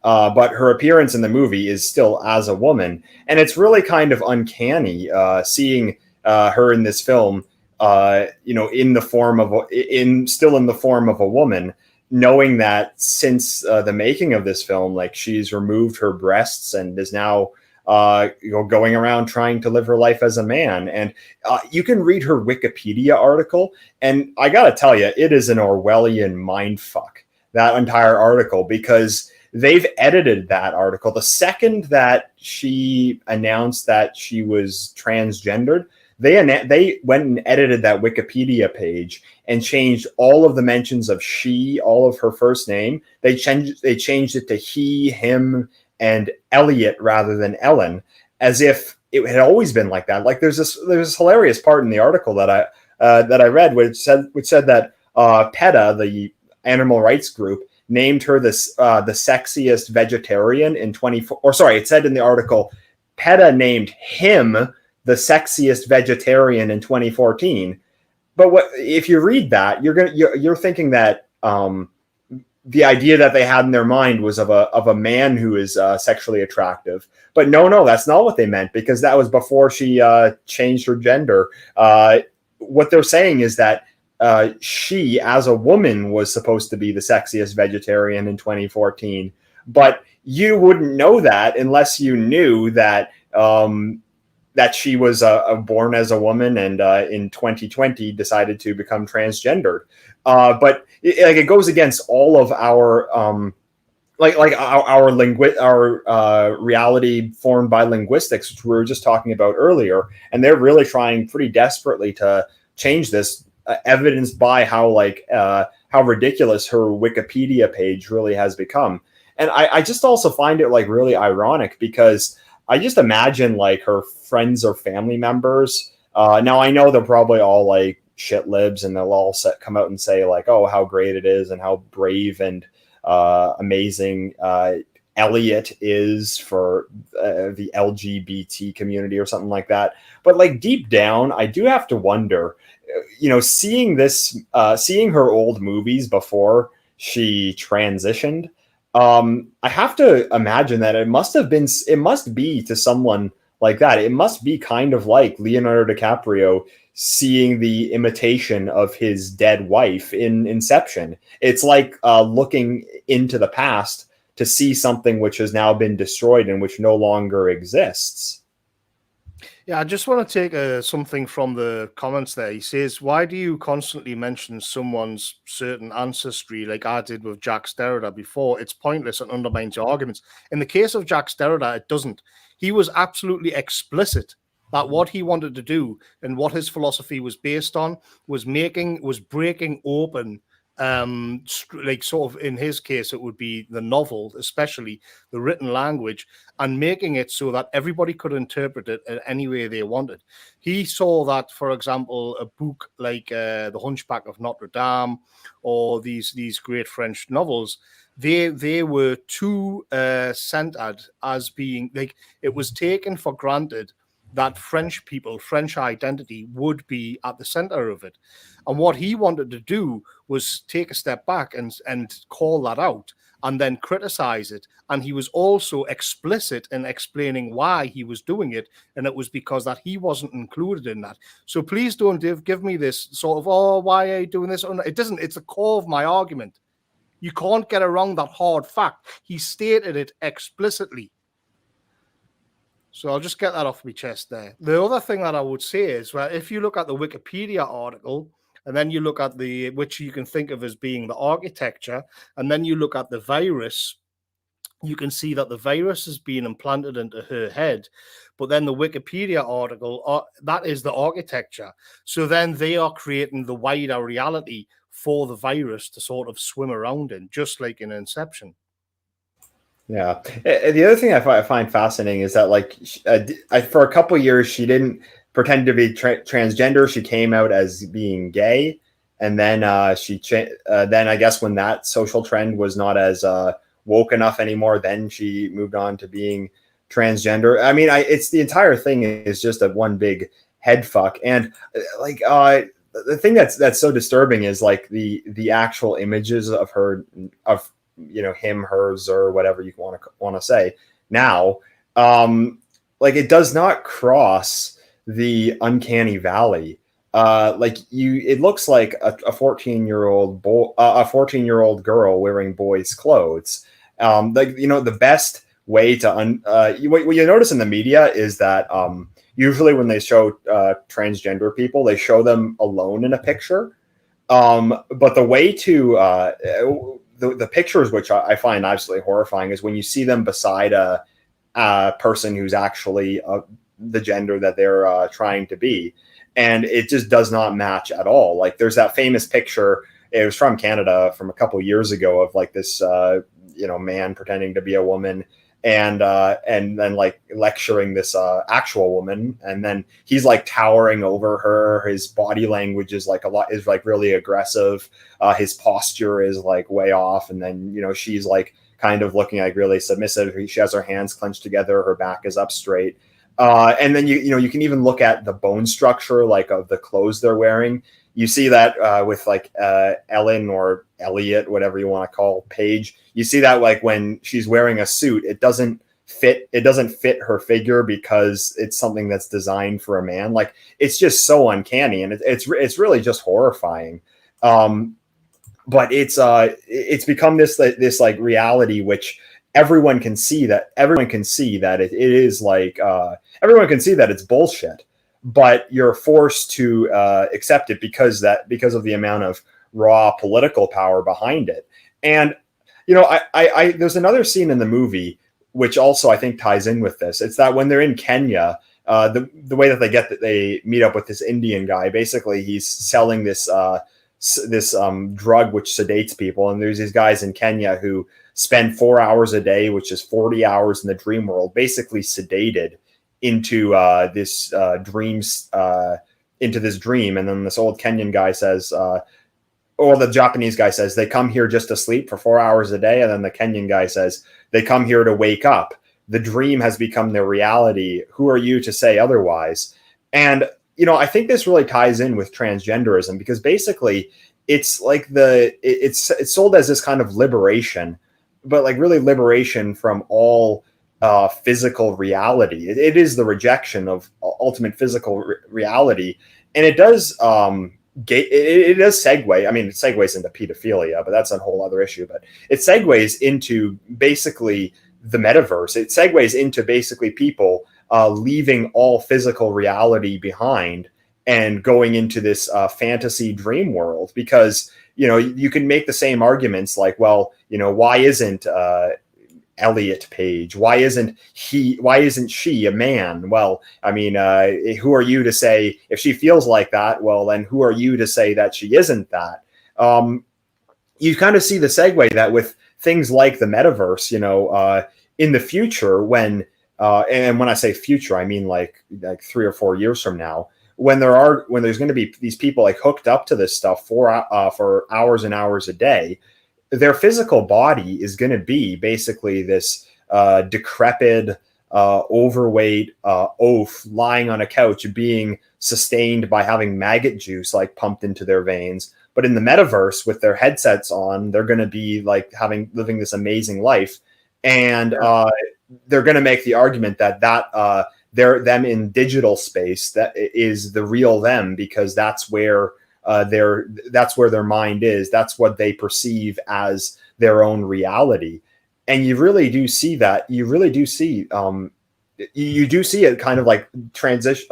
but her appearance in the movie is still as a woman, and it's really kind of uncanny seeing her in this film, in the form of a woman, knowing that since the making of this film, like she's removed her breasts and is now going around trying to live her life as a man. And you can read her Wikipedia article, and I gotta tell you, it is an Orwellian mindfuck, that entire article, because they've edited that article. The second that she announced that she was transgendered, they went and edited that Wikipedia page and changed all of the mentions of she, all of her first name. They changed it to he, him, and Elliot rather than Ellen, as if it had always been like that. Like there's this hilarious part in the article that I read, which said that PETA, the animal rights group, named her the sexiest vegetarian in 24. Or sorry, it said in the article, PETA named him the sexiest vegetarian in 2014. but what if you read that, you're thinking that the idea that they had in their mind was of a man who is sexually attractive. But no, that's not what they meant, because that was before she changed her gender. What they're saying is that she, as a woman, was supposed to be the sexiest vegetarian in 2014. But you wouldn't know that unless you knew that that she was born as a woman and in 2020 decided to become transgendered. But it goes against all of our our reality formed by linguistics, which we were just talking about earlier. And they're really trying pretty desperately to change this, evidenced by how ridiculous her Wikipedia page really has become. And I just also find it really ironic, because I just imagine her friends or family members. Now I know they're probably all shit libs, and they'll all come out and say oh, how great it is and how brave and amazing Elliot is for the LGBT community or something like that. But deep down, I do have to wonder, seeing her old movies before she transitioned. I have to imagine that it must be to someone like that. It must be kind of like Leonardo DiCaprio seeing the imitation of his dead wife in Inception. It's like looking into the past to see something which has now been destroyed and which no longer exists. Yeah, I just want to take something from the comments there. He says, why do you constantly mention someone's certain ancestry like I did with Jacques Derrida before? It's pointless and undermines your arguments. In the case of Jacques Derrida, it doesn't. He was absolutely explicit that what he wanted to do and what his philosophy was based on was breaking open, sort of in his case, it would be the novel, especially the written language, and making it so that everybody could interpret it in any way they wanted. He saw that, for example, a book like The Hunchback of Notre Dame or these great French novels, they were too centered as being it was taken for granted that French people, French identity would be at the center of it. And what he wanted to do was take a step back and call that out and then criticize it. And he was also explicit in explaining why he was doing it. And it was because that he wasn't included in that. So please don't give me this sort of, oh, why are you doing this? It doesn't. It's the core of my argument. You can't get around that hard fact. He stated it explicitly. So I'll just get that off my chest there. The other thing that I would say is, well, if you look at the Wikipedia article, and then you look at which you can think of as being the architecture, and then you look at the virus, you can see that the virus is being implanted into her head. But then the Wikipedia article, that is the architecture. So then they are creating the wider reality for the virus to sort of swim around in, just like in Inception. Yeah. The other thing I find fascinating is that for a couple of years, she didn't pretend to be transgender. She came out as being gay. And then then I guess when that social trend was not as woke enough anymore, then she moved on to being transgender. I mean, it's the entire thing is just a one big head fuck. And the thing that's so disturbing is the actual images of her, of him, hers, or whatever you want to say now, it does not cross the uncanny valley. It looks like a 14-year-old boy, a 14-year-old girl wearing boys' clothes. The best way to what you notice in the media is that usually when they show transgender people, they show them alone in a picture. But the way to the pictures, which I find absolutely horrifying, is when you see them beside a person who's actually the gender that they're trying to be. And it just does not match at all. There's that famous picture, it was from Canada from a couple years ago, of this man pretending to be a woman and then lecturing this actual woman, and then he's towering over her. His body language is really aggressive. His posture is way off, and then she's kind of looking really submissive. She has her hands clenched together, her back is up straight, and then you can even look at the bone structure of the clothes they're wearing. You see that with like Ellen or Elliot, whatever you want to call Page. You see that like when she's wearing a suit, it doesn't fit her figure because it's something that's designed for a man. Like it's just so uncanny, and it's really just horrifying. But it's become this like reality which everyone can see that it is like everyone can see that it's bullshit, but you're forced to accept it because of the amount of raw political power behind it. And I there's another scene in the movie which also I think ties in with this. It's that when they're in Kenya, the way that they meet up with this Indian guy. Basically, he's selling this drug which sedates people, and there's these guys in Kenya who spend 4 hours a day, which is 40 hours in the dream world, basically sedated into this dream. And then this old Kenyan guy says, or the Japanese guy says, they come here just to sleep for 4 hours a day. And then the Kenyan guy says, they come here to wake up. The dream has become their reality. Who are you to say otherwise? And I think this really ties in with transgenderism, because basically it's like it's sold as this kind of liberation, but like really liberation from all physical reality. It is the rejection of ultimate physical reality, and it does it does segue. I mean, it segues into pedophilia, but that's a whole other issue. But it segues into basically the metaverse. It segues into basically people leaving all physical reality behind and going into this fantasy dream world, because you can make the same arguments like, well, why isn't Elliot Page, why isn't she a man? Well, I mean, who are you to say if she feels like that? Well, then who are you to say that she isn't that? You kind of see the segue that with things like the metaverse, in the future, when and when I say future, I mean like 3 or 4 years from now, when there's going to be these people like hooked up to this stuff for hours and hours a day, their physical body is going to be basically this decrepit, overweight oaf lying on a couch being sustained by having maggot juice like pumped into their veins. But in the metaverse, with their headsets on, they're going to be like living this amazing life. And they're going to make the argument that them in digital space, that is the real them, because that's where their mind is. That's what they perceive as their own reality. And you really do see that. You really do see you do see it kind of like transition,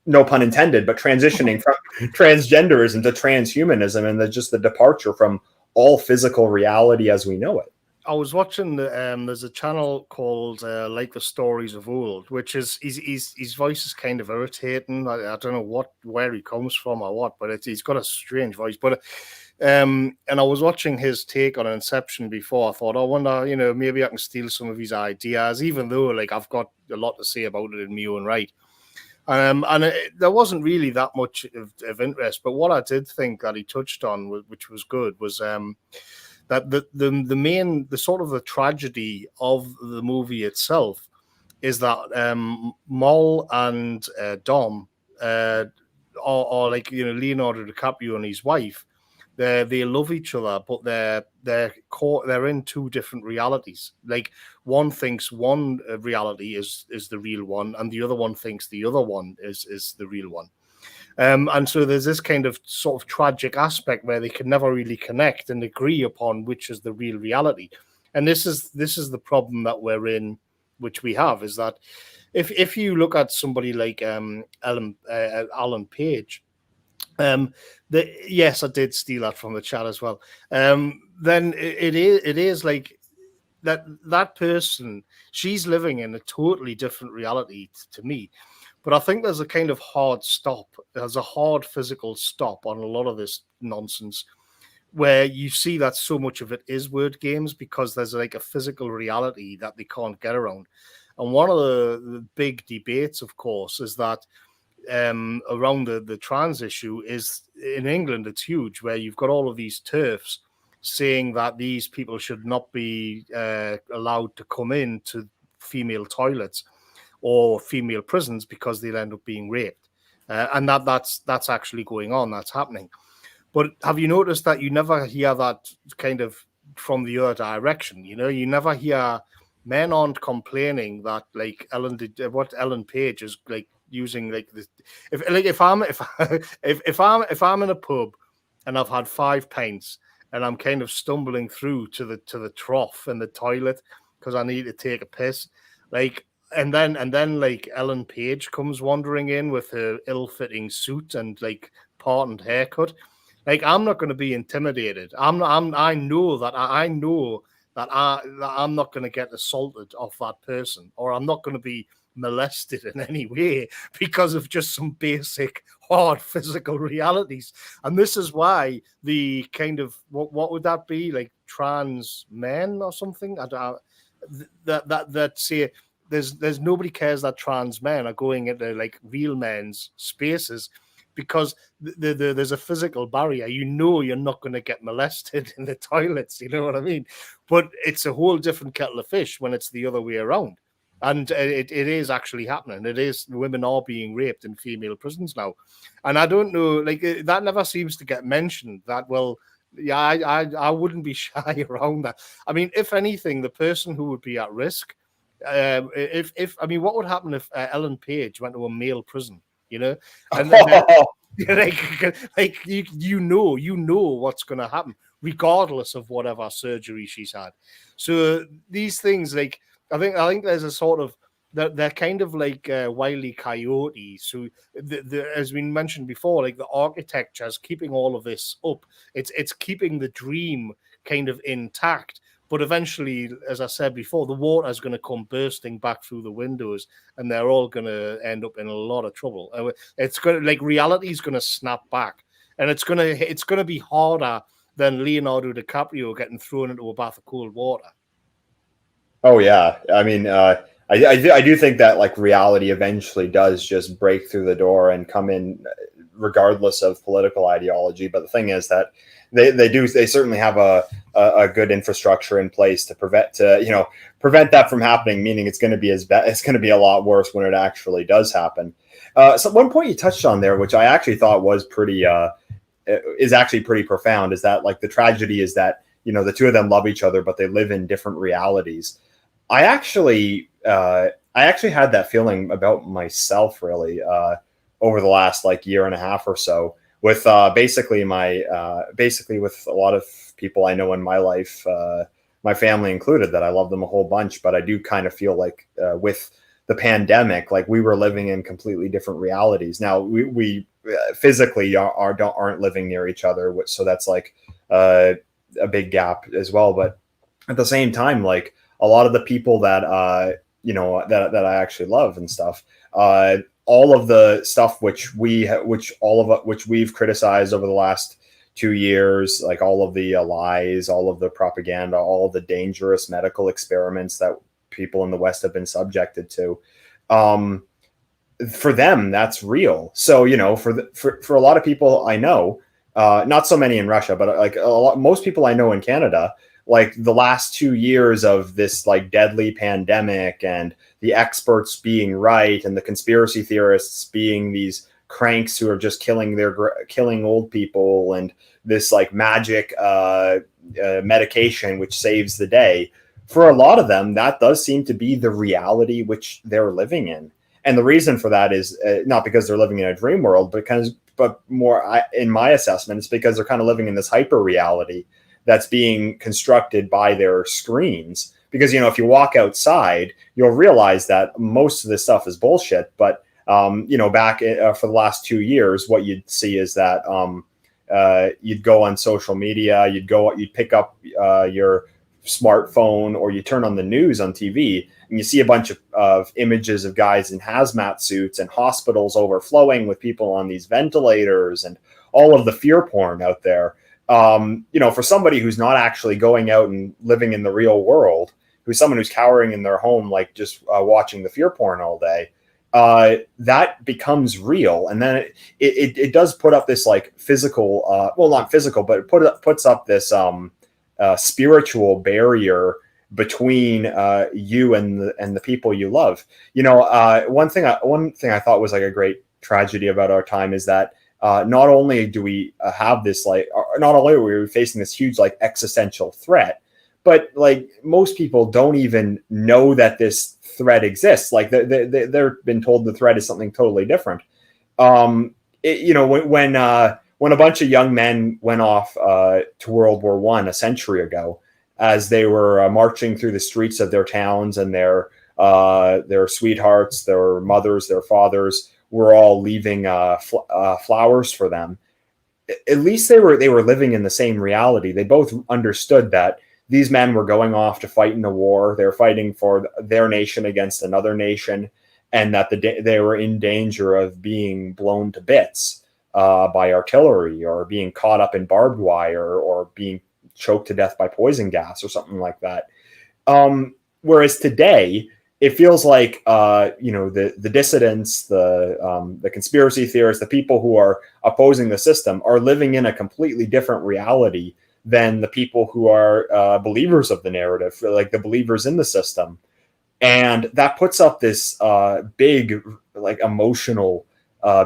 no pun intended, but transitioning from transgenderism to transhumanism, and just the departure from all physical reality as we know it. I was watching there's a channel called Like the Stories of Old, which is his voice is kind of irritating. I don't know where he comes from or what, but he's got a strange voice. But and I was watching his take on Inception before. I thought, I wonder, maybe I can steal some of his ideas, even though like I've got a lot to say about it in my own right. There wasn't really that much of interest, but what I did think that he touched on, which was good, was that the sort of the tragedy of the movie itself is that Mol and Dom are like Leonardo DiCaprio and his wife. They love each other, but they're in two different realities. Like one thinks one reality is the real one, and the other one thinks the other one is the real one. And so there's this kind of sort of tragic aspect where they can never really connect and agree upon which is the real reality. And this is the problem that we're in, which we have, is that if you look at somebody like Alan Page, yes, I did steal that from the chat as well. Then it is like that person, she's living in a totally different reality to me. But I think there's a kind of hard stop. There's a hard physical stop on a lot of this nonsense, where you see that so much of it is word games, because there's like a physical reality that they can't get around. And one of the big debates, of course, is that around the trans issue is in England, it's huge, where you've got all of these TERFs saying that these people should not be allowed to come into female toilets or female prisons because they'll end up being raped. and that's actually going on. That's happening. But have you noticed that you never hear that kind of from the other direction? You know, you never hear men aren't complaining that like what Ellen Page is like using like this. If I'm in a pub and I've had 5 pints and I'm kind of stumbling through to the trough in the toilet because I need to take a piss, like. And then like Ellen Page comes wandering in with her ill-fitting suit and like patterned haircut. Like, I'm not going to be intimidated. I know that I'm not going to get assaulted off that person, or I'm not going to be molested in any way because of just some basic hard physical realities. And this is why the kind of what would that be, like trans men or something? That say there's nobody cares that trans men are going into like real men's spaces, because there's a physical barrier. You know you're not going to get molested in the toilets, you know what I mean? But it's a whole different kettle of fish when it's the other way around. And it is actually happening. It is, women are being raped in female prisons now. And I don't know, like, that never seems to get mentioned, that, well, yeah, I wouldn't be shy around that. I mean, if anything, the person who would be at risk, if I mean, what would happen if Ellen Page went to a male prison? You know, and then, like you know what's going to happen, regardless of whatever surgery she's had. So these things, like I think there's a sort of they're kind of like Wile E. Coyotes, who as we mentioned before, like the architecture is keeping all of this up. It's keeping the dream kind of intact. But eventually, as I said before, the water is going to come bursting back through the windows, and they're all going to end up in a lot of trouble. It's going to, like, reality is going to snap back, and it's going to be harder than Leonardo DiCaprio getting thrown into a bath of cold water. Oh yeah, I mean, I do think that like reality eventually does just break through the door and come in, regardless of political ideology. But the thing is that they certainly have a good infrastructure in place to prevent that from happening. Meaning it's going to be it's going to be a lot worse when it actually does happen. So one point you touched on there, which I actually thought was is actually pretty profound, is that like the tragedy is that the two of them love each other, but they live in different realities. I actually had that feeling about myself really over the last like year and a half or so, with basically with a lot of people I know in my life, my family included, that I love them a whole bunch, but I do kind of feel like with the pandemic, like we were living in completely different realities. Now we physically aren't living near each other, so that's like a big gap as well. But at the same time, like a lot of the people that that I actually love and stuff, all of the stuff which we've criticized over the last 2 years, like all of the lies, all of the propaganda, all of the dangerous medical experiments that people in the West have been subjected to, for them that's real. So for a lot of people I know, not so many in Russia, but like most people I know in Canada, like the last 2 years of this like deadly pandemic, and the experts being right and the conspiracy theorists being these cranks who are just killing old people, and this like magic medication which saves the day. For a lot of them, that does seem to be the reality which they're living in. And the reason for that is not because they're living in a dream world, but more, in my assessment, it's because they're kind of living in this hyper reality that's being constructed by their screens. Because, if you walk outside, you'll realize that most of this stuff is bullshit. But, back for the last 2 years, what you'd see is that you'd go on social media, you'd pick up your smartphone, or you turn on the news on TV, and you see a bunch of images of guys in hazmat suits and hospitals overflowing with people on these ventilators, and all of the fear porn out there. For somebody who's not actually going out and living in the real world, who's someone who's cowering in their home, like just watching the fear porn all day, that becomes real. And then it does put up this like physical, well, not physical, but it puts up this spiritual barrier between you and the people you love. One thing I thought was like a great tragedy about our time is that not only do we have this not only are we facing this huge existential threat, but most people don't even know that this threat exists. They're been told the threat is something totally different. When a bunch of young men went off to World War I a century ago, as they were marching through the streets of their towns, and their sweethearts, their mothers, their fathers were all leaving flowers for them. At least they were living in the same reality. They both understood that these men were going off to fight in a war. They're fighting for their nation against another nation, and that they were in danger of being blown to bits by artillery, or being caught up in barbed wire, or being choked to death by poison gas or something like that. Whereas today, it feels like the dissidents, the conspiracy theorists, the people who are opposing the system are living in a completely different reality than the people who are believers of the narrative, like the believers in the system. And that puts up this big emotional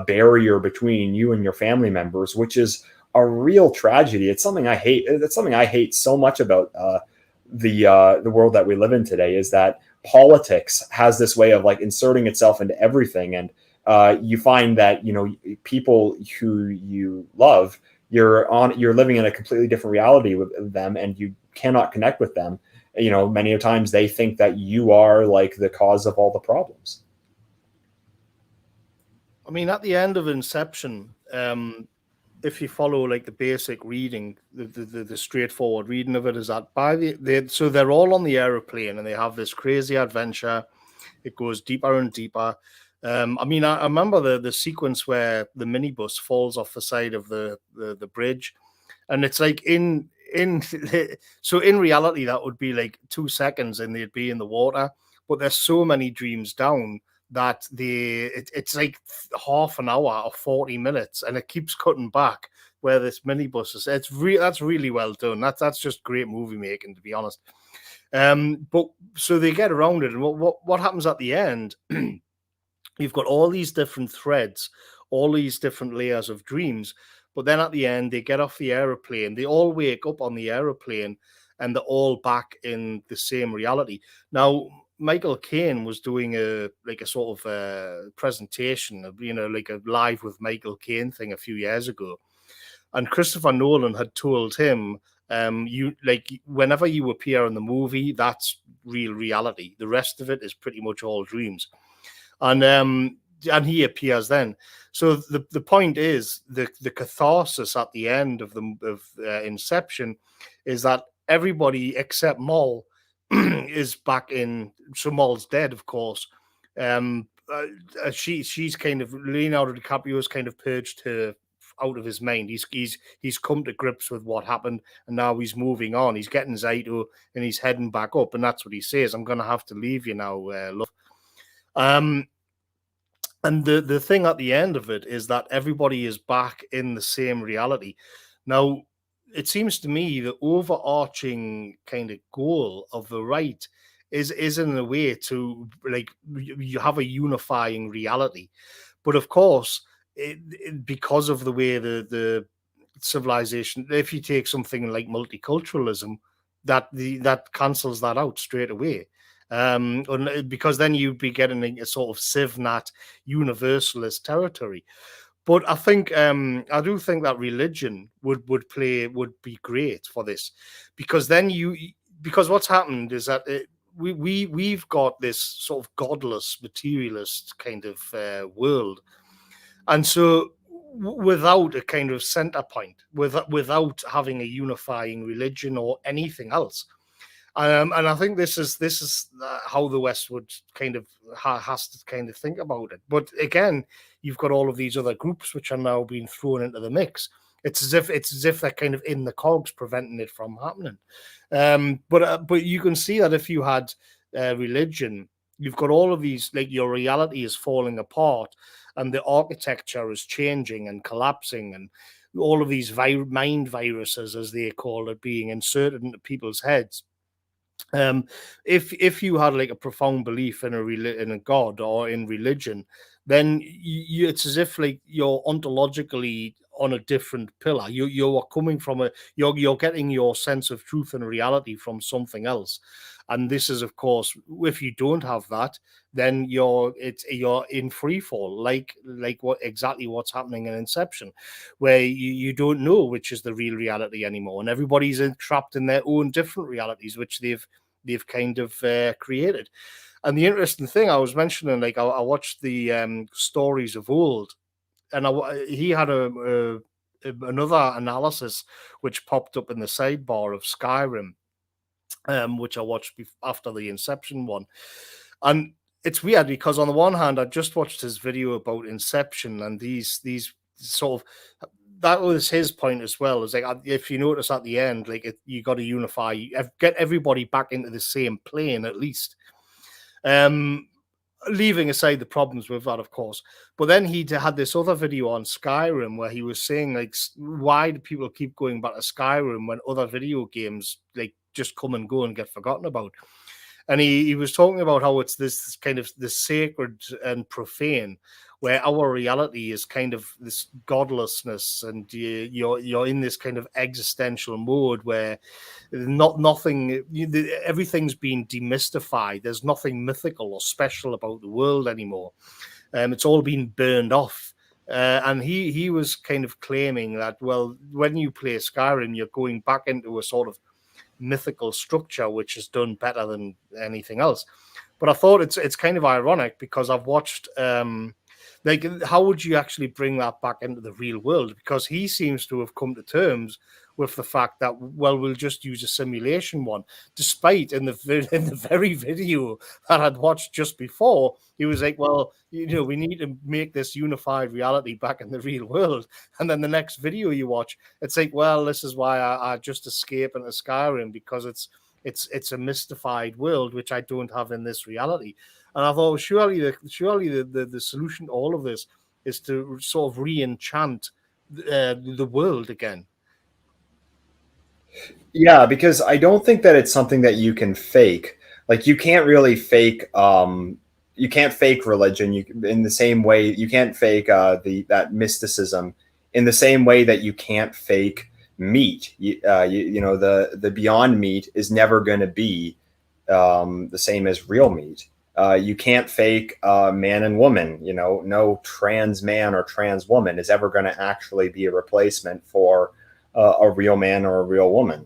barrier between you and your family members, which is a real tragedy. It's something I hate. It's something I hate so much about the world that we live in today, is that politics has this way of inserting itself into everything. And you find that, people who you love, you're living in a completely different reality with them, and you cannot connect with them. Many times they think that you are the cause of all the problems. I mean, at the end of Inception, if you follow the basic reading, the straightforward reading of it is that so they're all on the aeroplane and they have this crazy adventure. It goes deeper and deeper. I mean, I remember the sequence where the minibus falls off the side of the bridge, and it's so in reality that would be 2 seconds and they'd be in the water, but there's so many dreams down that it's half an hour or 40 minutes, and it keeps cutting back where this minibus is. That's really well done. That's just great movie making, to be honest. But so they get around it, and what happens at the end? You've got all these different threads, all these different layers of dreams, but then at the end they get off the aeroplane. They all wake up on the aeroplane, and they're all back in the same reality. Now, Michael Caine was doing a sort of presentation, a live with Michael Caine thing a few years ago, and Christopher Nolan had told him, whenever you appear in the movie, that's real reality. The rest of it is pretty much all dreams, and he appears then. So the point is, the catharsis at the end of Inception is that everybody except Moll is back in. So Moll's dead, of course. She's kind of, Leonardo DiCaprio's kind of purged her out of his mind. He's come to grips with what happened, and now he's moving on. He's getting Zaito and he's heading back up, and that's what he says: "I'm going to have to leave you now, love." And the thing at the end of it is that everybody is back in the same reality. Now, it seems to me the overarching kind of goal of the right is in a way to you have a unifying reality, but of course, because of the way the civilization, if you take something like multiculturalism, that cancels that out straight away. Because then you'd be getting a sort of CivNat universalist territory. But I think I do think that religion would be great for this, because then because what's happened is that we've got this sort of godless materialist kind of world, and so without a kind of center point, without having a unifying religion or anything else. And I think this is how the West would kind of has to kind of think about it. But again, you've got all of these other groups which are now being thrown into the mix. It's as if they're kind of in the cogs, preventing it from happening. But you can see that if you had religion, you've got all of these, your reality is falling apart, and the architecture is changing and collapsing, and all of these mind viruses, as they call it, being inserted into people's heads. If you had like a profound belief in in a god or in religion, then it's as if like you're ontologically on a different pillar. You are coming from you're getting your sense of truth and reality from something else. And this is, of course, if you don't have that, then you're in free fall, like what's happening in Inception, where you don't know which is the real reality anymore, and everybody's trapped in their own different realities, which they've kind of created. And the interesting thing I was mentioning, like I watched the stories of old, and he had another analysis which popped up in the sidebar of Skyrim, which I watched after the Inception one. And it's weird because on the one hand, I just watched his video about Inception, and these sort of, that was his point as well. It's like, if you notice at the end, like you got to unify, get everybody back into the same plane at least. Leaving aside the problems with that, of course. But then he had this other video on Skyrim where he was saying, like, why do people keep going back to Skyrim when other video games like just come and go and get forgotten about? And he was talking about how it's this kind of the sacred and profane, where our reality is kind of this godlessness, and you're in this kind of existential mode where everything's been demystified. There's nothing mythical or special about the world anymore. It's all been burned off. And he was kind of claiming that, well, when you play Skyrim, you're going back into a sort of mythical structure which is done better than anything else. But I thought it's kind of ironic because I've watched like, how would you actually bring that back into the real world? Because he seems to have come to terms with the fact that, well, we'll just use a simulation one, despite in the very video that I'd watched just before, he was like, well, we need to make this unified reality back in the real world. And then the next video you watch, it's like, well, this is why I just escape into Skyrim, because it's a mystified world which I don't have in this reality. And I thought, surely the solution to all of this is to sort of re-enchant the world again. Yeah, because I don't think that it's something that you can fake. Like, you can't really fake. You can't fake religion. In the same way, you can't fake that mysticism. In the same way that you can't fake meat. The Beyond Meat is never going to be the same as real meat. You can't fake man and woman. No trans man or trans woman is ever going to actually be a replacement for a real man or a real woman.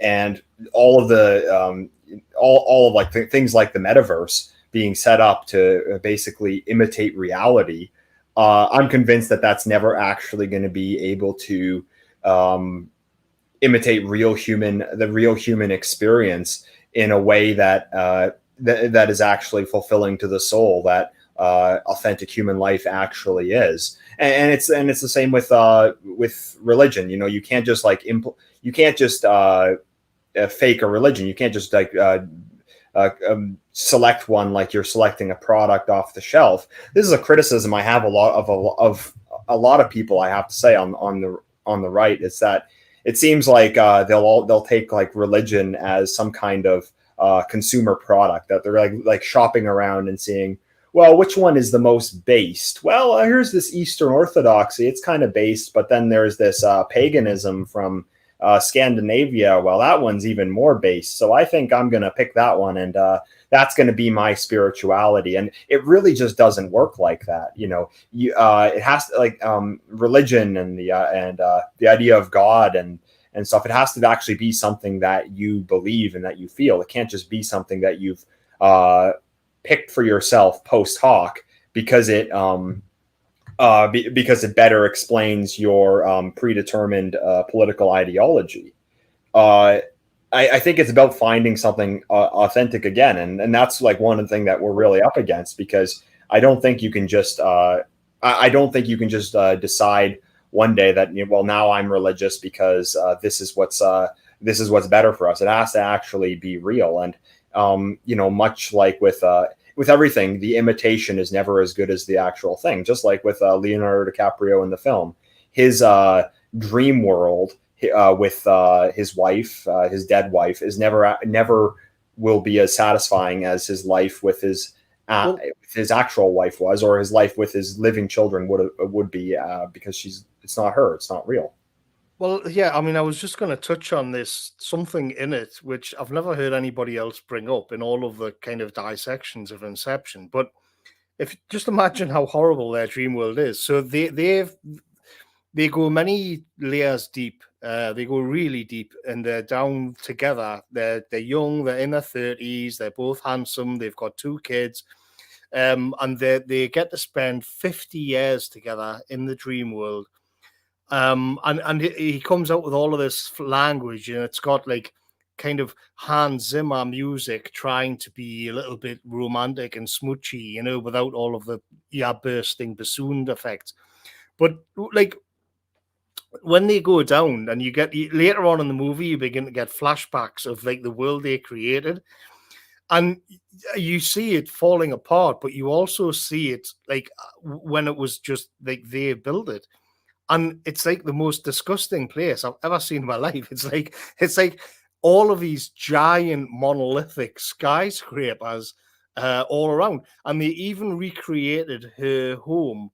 And all of the all of like things like the metaverse being set up to basically imitate reality. I'm convinced that that's never actually going to be able to imitate the real human experience in a way that that is actually fulfilling to the soul, that authentic human life actually is. And it's the same with religion. You can't just like fake a religion. You can't just like select one like you're selecting a product off the shelf. This is a criticism I have a lot of people, I have to say, on the right. It's that it seems like they'll take like religion as some kind of consumer product, that they're like shopping around and seeing, well, which one is the most based? Well, here's this Eastern Orthodoxy. It's kind of based, but then there's this paganism from Scandinavia. Well, that one's even more based. So I think I'm going to pick that one, and that's going to be my spirituality. And it really just doesn't work like that. It has to, like, religion and the idea of God and stuff. It has to actually be something that you believe and that you feel. It can't just be something that you've picked for yourself post hoc because it better explains your predetermined political ideology. I think it's about finding something authentic again, and that's like one of the things that we're really up against, because I don't think you can just decide one day that, well, now I'm religious because this is what's better for us. It has to actually be real. And much like with everything, the imitation is never as good as the actual thing. Just like with Leonardo DiCaprio in the film, his dream world, with his wife, his dead wife, is never will be as satisfying as his life with his actual wife was, or his life with his living children would be, because it's not her, it's not real. Well, yeah, I mean, I was just going to touch on this, something in it which I've never heard anybody else bring up in all of the kind of dissections of Inception. But if just imagine how horrible their dream world is. So they go many layers deep. They go really deep, and they're down together. They're young. They're in their 30s. They're both handsome. They've got 2 kids, and they get to spend 50 years together in the dream world. And he comes out with all of this language, and it's got like kind of Hans Zimmer music, trying to be a little bit romantic and smoochy, without all of the bursting bassoon effects. But like when they go down, and you get later on in the movie, you begin to get flashbacks of like the world they created, and you see it falling apart, but you also see it like when it was just like they built it. And it's like the most disgusting place I've ever seen in my life. It's like all of these giant monolithic skyscrapers all around. And they even recreated her home,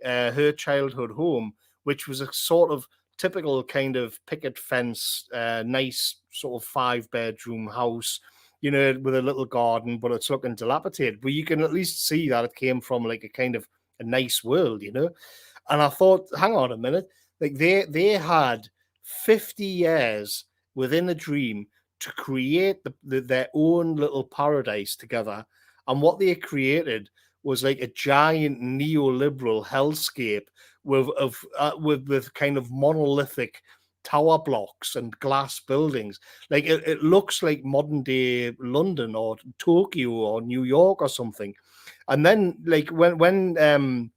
her childhood home, which was a sort of typical kind of picket fence, nice sort of 5-bedroom house, with a little garden, but it's looking dilapidated. But you can at least see that it came from like a kind of a nice world, And I thought, hang on a minute, like they had 50 years within a dream to create their own little paradise together. And what they created was like a giant neoliberal hellscape with kind of monolithic tower blocks and glass buildings. Like it looks like modern day London or Tokyo or New York or something. And then like when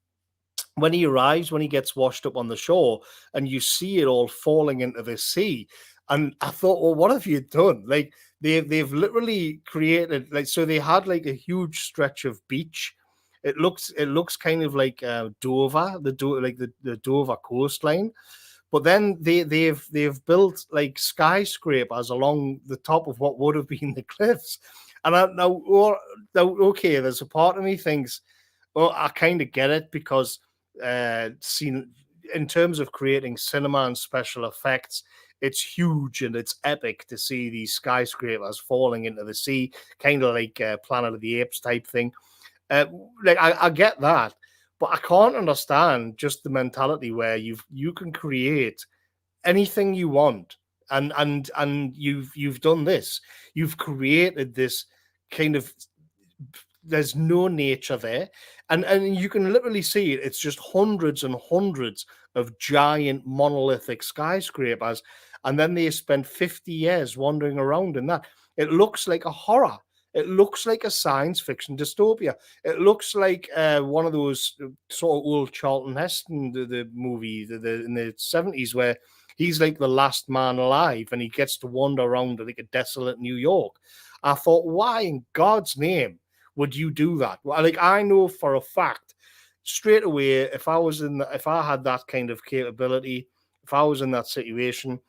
he arrives, when he gets washed up on the shore, and you see it all falling into the sea. And I thought, well, what have you done? Like they've literally created, like, so they had like a huge stretch of beach. It looks kind of like Dover, the Dover coastline. But then they've built like skyscrapers along the top of what would have been the cliffs. And okay, there's a part of me thinks, oh, I kind of get it, because seen in terms of creating cinema and special effects, it's huge and it's epic to see these skyscrapers falling into the sea, kind of like Planet of the Apes type thing. Like I get that, but I can't understand just the mentality where you can create anything you want, and you've done this. You've created this kind of, there's no nature there, and you can literally see it. It's just hundreds and hundreds of giant monolithic skyscrapers, and then they spend 50 years wandering around in that. It looks like a horror. It looks like a science fiction dystopia. It looks like one of those sort of old Charlton Heston the movie in the 70s, where he's like the last man alive and he gets to wander around like a desolate New York. I thought, why in God's name would you do that? Well, like, I know for a fact straight away, if I had that kind of capability, if I was in that situation,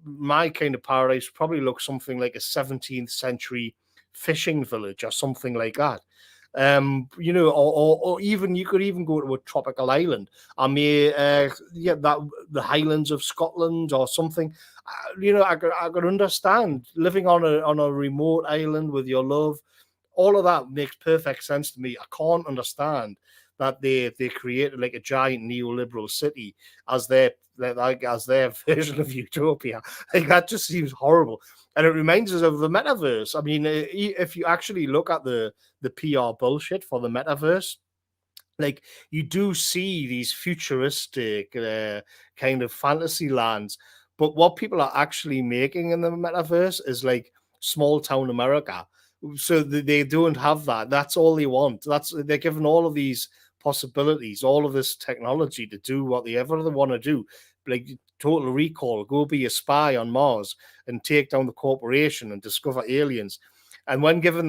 my kind of paradise probably looks something like a 17th century fishing village or something like that. Or even you could even go to a tropical island. I may, the Highlands of Scotland or something. I could understand living on a remote island with your love. All of that makes perfect sense to me. I can't understand that they created like a giant neoliberal city as their version of utopia. Like, that just seems horrible. And it reminds us of the metaverse. I mean, if you actually look at the PR bullshit for the metaverse, like, you do see these futuristic kind of fantasy lands, but what people are actually making in the metaverse is like small town America. So they don't have that. That's all they want. They're given all of these possibilities, all of this technology to do whatever they want to do. Like Total Recall, go be a spy on Mars and take down the corporation and discover aliens. And when given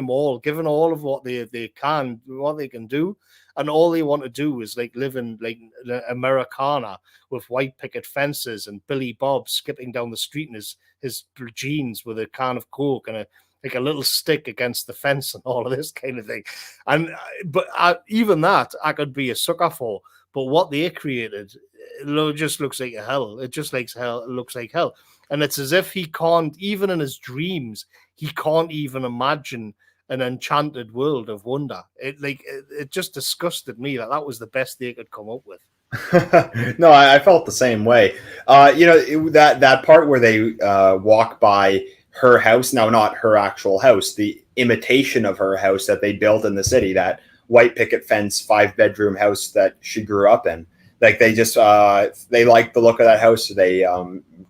all of what they can do, and all they want to do is like live in like Americana with white picket fences and Billy Bob skipping down the street in his jeans with a can of Coke and a little stick against the fence and all of this kind of thing. But even that I could be a sucker for. But what they created, it just looks like hell. It just like hell. It looks like hell. And it's as if he can't, even in his dreams, he can't even imagine an enchanted world of wonder. It just disgusted me that was the best they could come up with. No, I felt the same way. That part where they walk by her house, now not her actual house, the imitation of her house that they built in the city, that white picket fence 5-bedroom house that she grew up in. Like they just they liked the look of that house, so they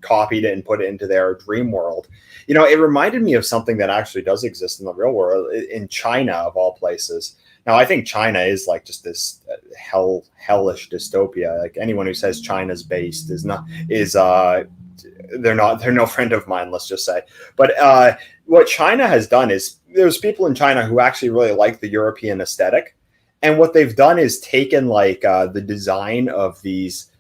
copied it and put it into their dream world. It reminded me of something that actually does exist in the real world, in China of all places. Now, I think China is like just this hellish dystopia. Like anyone who says China's based they're no friend of mine, let's just say. But what China has done is there's people in China who actually really like the European aesthetic. And what they've done is taken like the design of these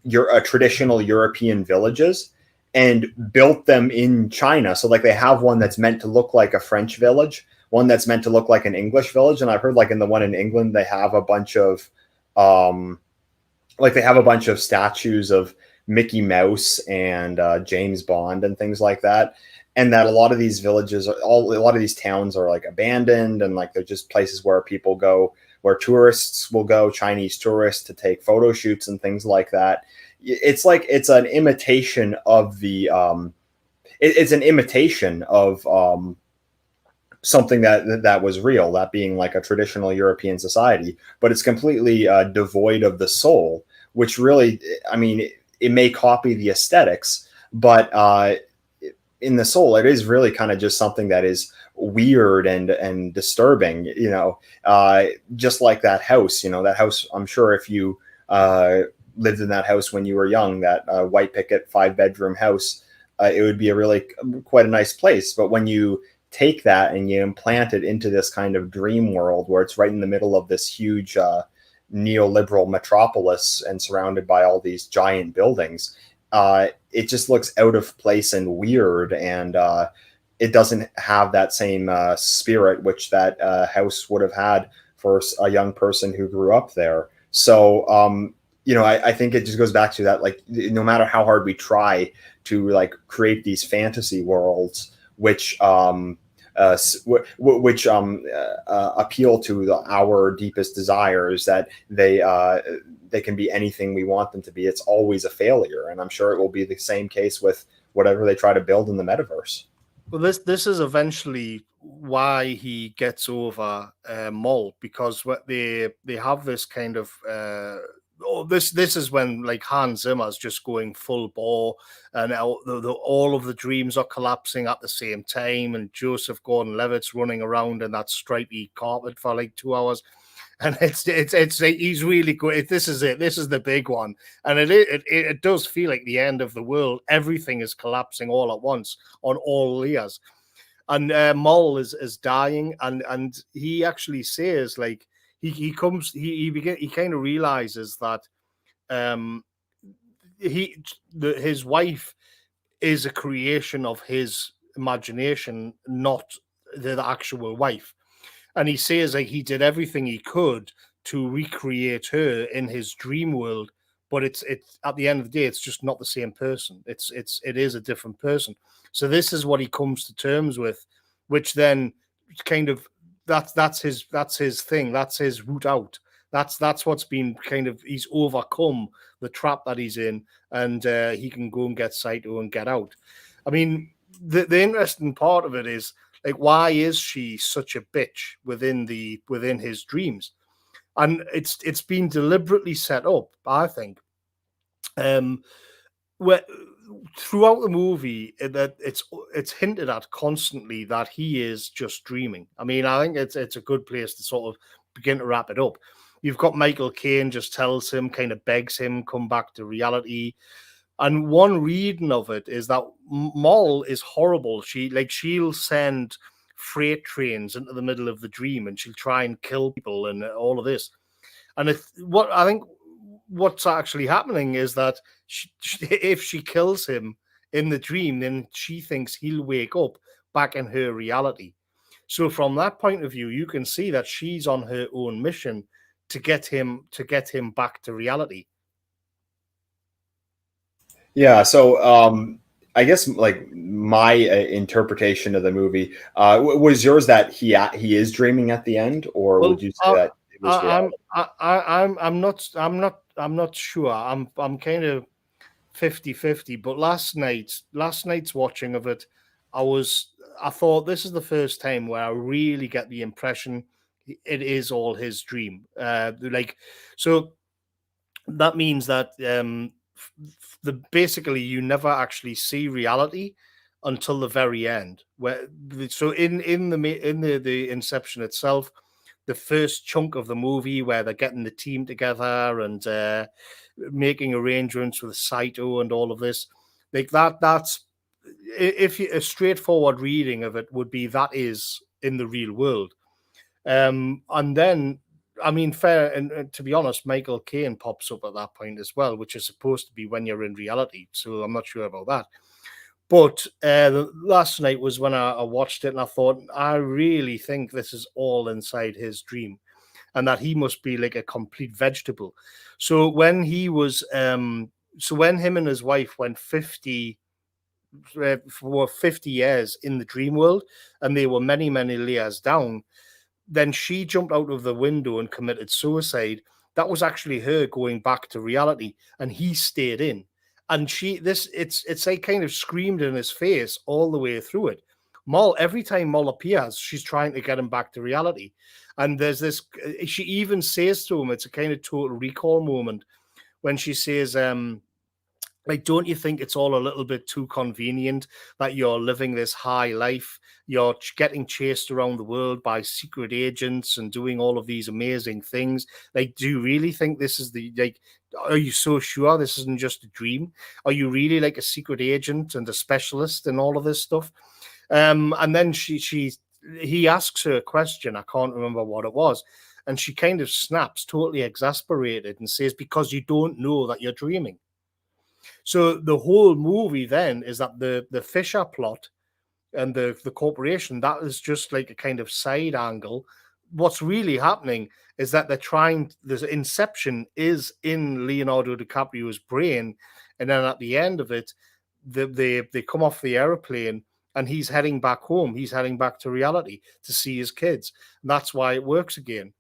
traditional European villages and built them in China. So like they have one that's meant to look like a French village, one that's meant to look like an English village. And I've heard like in the one in England, they have a bunch of statues of Mickey Mouse and James Bond and things like that. And that a lot of these villages, a lot of these towns are like abandoned, and like they're just places where people go, where tourists will go, Chinese tourists, to take photo shoots and things like that. It's like it's an imitation of something that was real, that being like a traditional European society, but it's completely devoid of the soul, which really, I mean, it may copy the aesthetics, but in the soul, it is really kind of just something that is weird and disturbing, just like that house. That house, I'm sure if you lived in that house when you were young, that white picket 5-bedroom house, it would be quite a nice place. But when you take that and you implant it into this kind of dream world where it's right in the middle of this huge neoliberal metropolis and surrounded by all these giant buildings, it just looks out of place and weird, and it doesn't have that same spirit which that house would have had for a young person who grew up there. So I think it just goes back to that, like, no matter how hard we try to like create these fantasy worlds which appeal to our deepest desires, that they can be anything we want them to be, it's always a failure. And I'm sure it will be the same case with whatever they try to build in the metaverse. Well, this is eventually why he gets over Mol, because what they have this kind of this is when like Hans Zimmer's just going full bore, and all of the dreams are collapsing at the same time, and Joseph Gordon-Levitt's running around in that stripy carpet for like 2 hours. And it's like he's really good. This is it. This is the big one, and it does feel like the end of the world. Everything is collapsing all at once on all layers, and Mol is dying, and he actually says, like, he kind of realizes that his wife is a creation of his imagination, not the actual wife. And he says like he did everything he could to recreate her in his dream world, but it's at the end of the day, it's just not the same person. It is a different person. So this is what he comes to terms with, which then kind of that's his thing. That's his route out. That's what's been kind of, he's overcome the trap that he's in, and he can go and get Saito and get out. I mean, the interesting part of it is, like, why is she such a bitch within his dreams? And it's been deliberately set up, I think. Where throughout the movie, that it's hinted at constantly that he is just dreaming. I mean, I think it's a good place to sort of begin to wrap it up. You've got Michael Caine just tells him, kind of begs him, come back to reality. And one reading of it is that Moll is horrible. She'll send freight trains into the middle of the dream, and she'll try and kill people and all of this. And what I think what's actually happening is that if she kills him in the dream, then she thinks he'll wake up back in her reality. So from that point of view, you can see that she's on her own mission to get him back to reality. Yeah, so I guess like my interpretation of the movie was yours that he is dreaming at the end, or would you say that it was reality? I'm not sure. I'm kind of 50-50, but last night's watching of it, I thought this is the first time where I really get the impression it is all his dream. So that means that basically you never actually see reality until the very end. So in the Inception itself, the first chunk of the movie where they're getting the team together and making arrangements with Saito and all of this, like that's a straightforward reading of it would be that is in the real world. And then, I mean, fair, and to be honest, Michael Caine pops up at that point as well, which is supposed to be when you're in reality. So I'm not sure about that. But last night was when I watched it, and I thought, I really think this is all inside his dream, and that he must be like a complete vegetable. So when when him and his wife went 50 years in the dream world, and they were many, many layers down, then she jumped out of the window and committed suicide. That was actually her going back to reality, and he stayed in. And it's like kind of screamed in his face all the way through it. Moll, every time Moll appears, she's trying to get him back to reality. And there's this, she even says to him, it's a kind of Total Recall moment when she says, like, don't you think it's all a little bit too convenient that you're living this high life? You're getting chased around the world by secret agents and doing all of these amazing things. Like, do you really think this is are you so sure this isn't just a dream? Are you really like a secret agent and a specialist and all of this stuff? And then he asks her a question. I can't remember what it was. And she kind of snaps, totally exasperated, and says, because you don't know that you're dreaming. So the whole movie then is that the Fisher plot and the corporation, that is just like a kind of side angle. What's really happening is that the Inception is in Leonardo DiCaprio's brain, and then at the end of it, they come off the airplane and he's heading back home. He's heading back to reality to see his kids. And that's why it works again.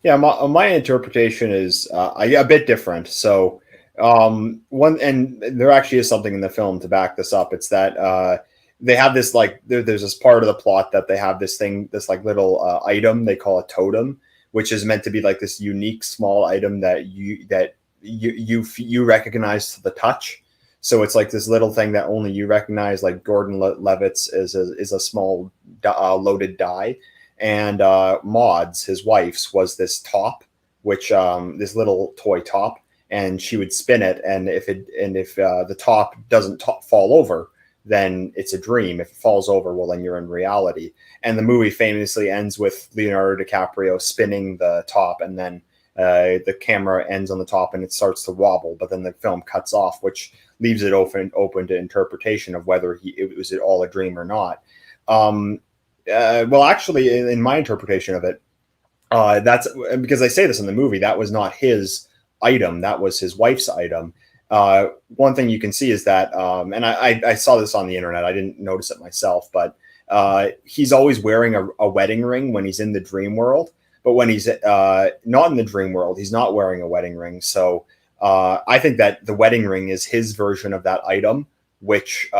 Yeah, my interpretation is a bit different. So and there actually is something in the film to back this up. It's that they have this there's this part of the plot that they have this like little item they call a totem, which is meant to be like this unique small item that you recognize to the touch. So it's like this little thing that only you recognize. Like Gordon Levitt's is a small loaded die, and Maud's, his wife's, was this top, which this little toy top. And she would spin it, and if the top doesn't fall over, then it's a dream. If it falls over, well, then you're in reality. And the movie famously ends with Leonardo DiCaprio spinning the top, and then the camera ends on the top, and it starts to wobble. But then the film cuts off, which leaves it open to interpretation of whether it was all a dream or not. Well, actually, in my interpretation of it, that's because I say this in the movie. That was not his item, that was his wife's item. One thing you can see is that and I saw this on the internet, I didn't notice it myself, but he's always wearing a wedding ring when he's in the dream world, but when he's not in the dream world, he's not wearing a wedding ring. So I think that the wedding ring is his version of that item, which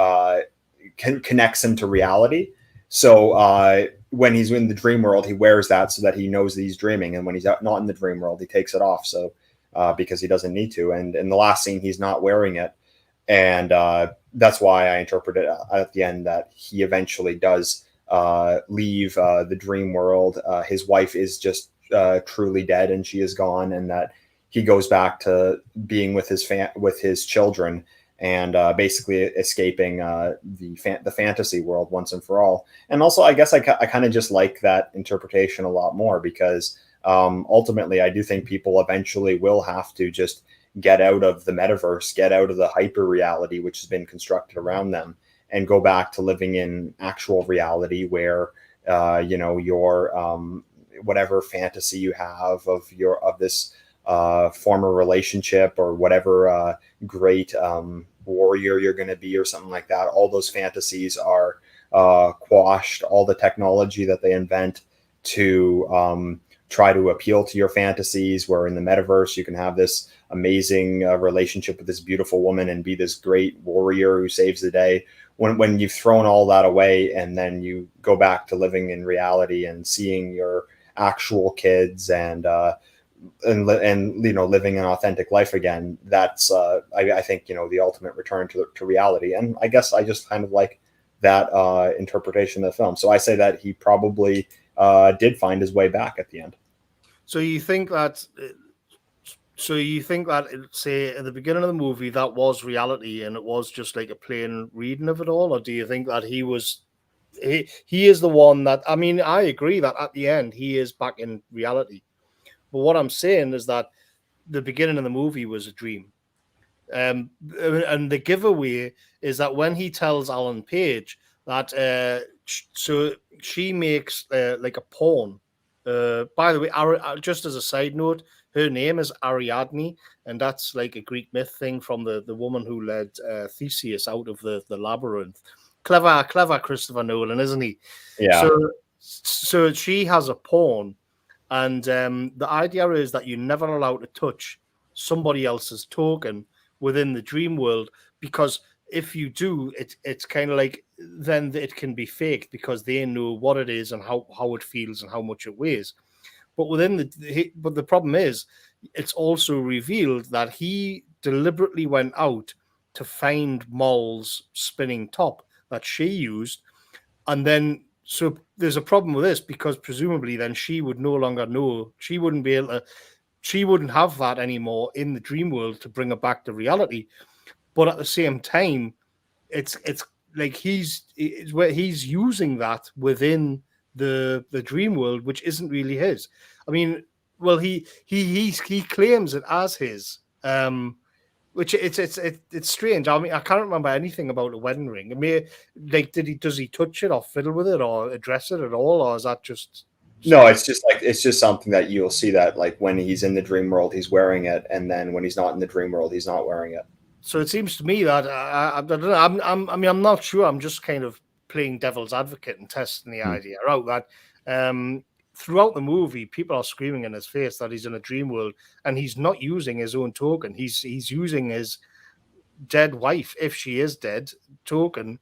connects him to reality. So when he's in the dream world, he wears that so that he knows that he's dreaming, and when he's not in the dream world, he takes it off. So because he doesn't need to. And in the last scene, he's not wearing it. And that's why I interpret it at the end that he eventually does leave the dream world. His wife is just truly dead and she is gone, and that he goes back to being with his children and basically escaping the fantasy world once and for all. And also, I guess I kind of just like that interpretation a lot more because ultimately, I do think people eventually will have to just get out of the metaverse, get out of the hyper reality which has been constructed around them, and go back to living in actual reality where your whatever fantasy you have of this former relationship or whatever great warrior you're going to be or something like that, all those fantasies are quashed. All the technology that they invent to try to appeal to your fantasies, where in the metaverse you can have this amazing relationship with this beautiful woman and be this great warrior who saves the day. When you've thrown all that away and then you go back to living in reality and seeing your actual kids and living an authentic life again, that's I think the ultimate return to reality. And I guess I just kind of like that interpretation of the film. So I say that he probably did find his way back at the end. So you think that? Say at the beginning of the movie that was reality, and it was just like a plain reading of it all, or do you think that he is the one that? I mean, I agree that at the end he is back in reality, but what I'm saying is that the beginning of the movie was a dream, and the giveaway is that when he tells Alan Page that, so she makes like a pawn. By the way, just as a side note, her name is Ariadne, and that's like a Greek myth thing from the woman who led Theseus out of the labyrinth. Clever Christopher Nolan, isn't he? Yeah. So she has a pawn, and the idea is that you're never allowed to touch somebody else's token within the dream world, because if you do, it's kind of like then it can be faked because they know what it is and how it feels and how much it weighs. But the problem is, it's also revealed that he deliberately went out to find Moll's spinning top that she used, and then so there's a problem with this because presumably then she would no longer know, she wouldn't have that anymore in the dream world to bring her back to reality. But at the same time, it's like he's using that within the dream world, which isn't really his. I mean, well, he claims it as his, which it's strange. I mean, I can't remember anything about a wedding ring. I mean, like, does he touch it or fiddle with it or address it at all, or is that just? No, it's just something that you'll see that like when he's in the dream world, he's wearing it, and then when he's not in the dream world, he's not wearing it. So it seems to me that I don't know. I mean, I'm not sure. I'm just kind of playing devil's advocate and testing the idea out that throughout the movie, people are screaming in his face that he's in a dream world and he's not using his own token. He's using his dead wife, if she is dead, token,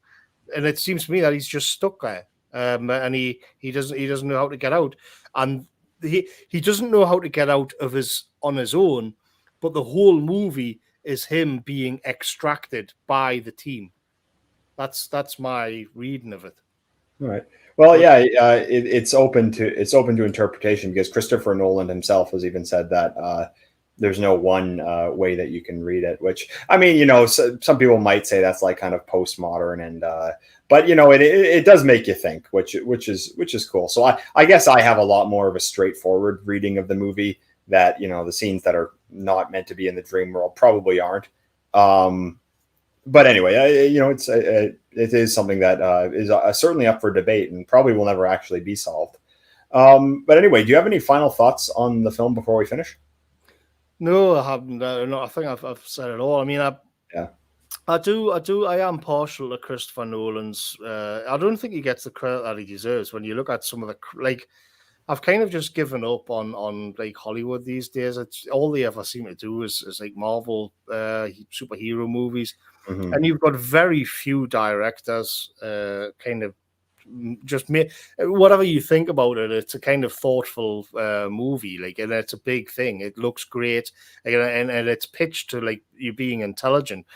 and it seems to me that he's just stuck there. And he doesn't know how to get out, and he doesn't know how to get out of on his own. But the whole movie is him being extracted by the team. That's my reading of it. All right. Well, yeah, it's open to interpretation because Christopher Nolan himself has even said that there's no one way that you can read it. Which, I mean, some people might say that's like kind of postmodern, and but it does make you think, which is cool. So I guess I have a lot more of a straightforward reading of the movie. That the scenes that are not meant to be in the dream world probably aren't. But anyway, it is something that is certainly up for debate and probably will never actually be solved. But anyway, do you have any final thoughts on the film before we finish? No, I haven't. No, I think I've said it all. I mean, I do. I am partial to Christopher Nolan's. I don't think he gets the credit that he deserves. When you look at some of the I've kind of just given up on like Hollywood these days. It's all they ever seem to do is like Marvel superhero movies, and you've got very few directors kind of just whatever you think about it. It's a kind of thoughtful movie, and it's a big thing. It looks great, and it's pitched to like you being intelligent.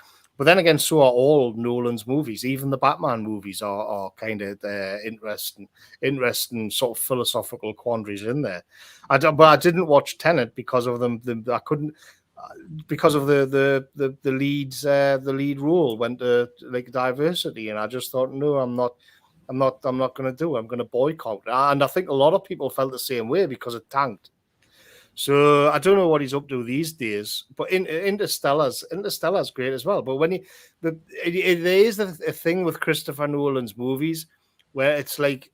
But then again, so are all Nolan's movies. Even the Batman movies are kind of interesting sort of philosophical quandaries in there. But I didn't watch Tenet because of them. I couldn't, because of the lead role went to like diversity, and I just thought, no, I'm not going to do it. I'm going to boycott. And I think a lot of people felt the same way because it tanked. So I don't know what he's up to these days. But Interstellar's great as well. But when there is a thing with Christopher Nolan's movies where it's like,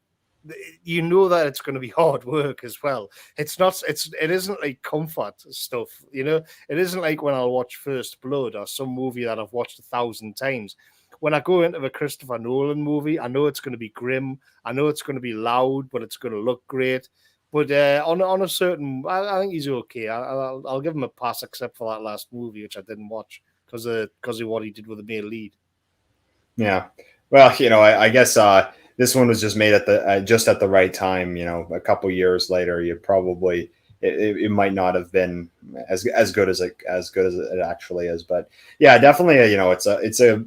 you know that it's going to be hard work as well. It isn't like comfort stuff, you know. It isn't like when I'll watch First Blood or some movie that I've watched 1,000 times. When I go into a Christopher Nolan movie, I know it's going to be grim. I know it's going to be loud, but it's going to look great. But on a certain, I think he's okay. I'll give him a pass, except for that last movie, which I didn't watch because of what he did with the male lead. Yeah, well, you know, I guess this one was just made at the right time. You know, a couple years later, you probably it might not have been as good as it actually is. But yeah, definitely, you know, it's a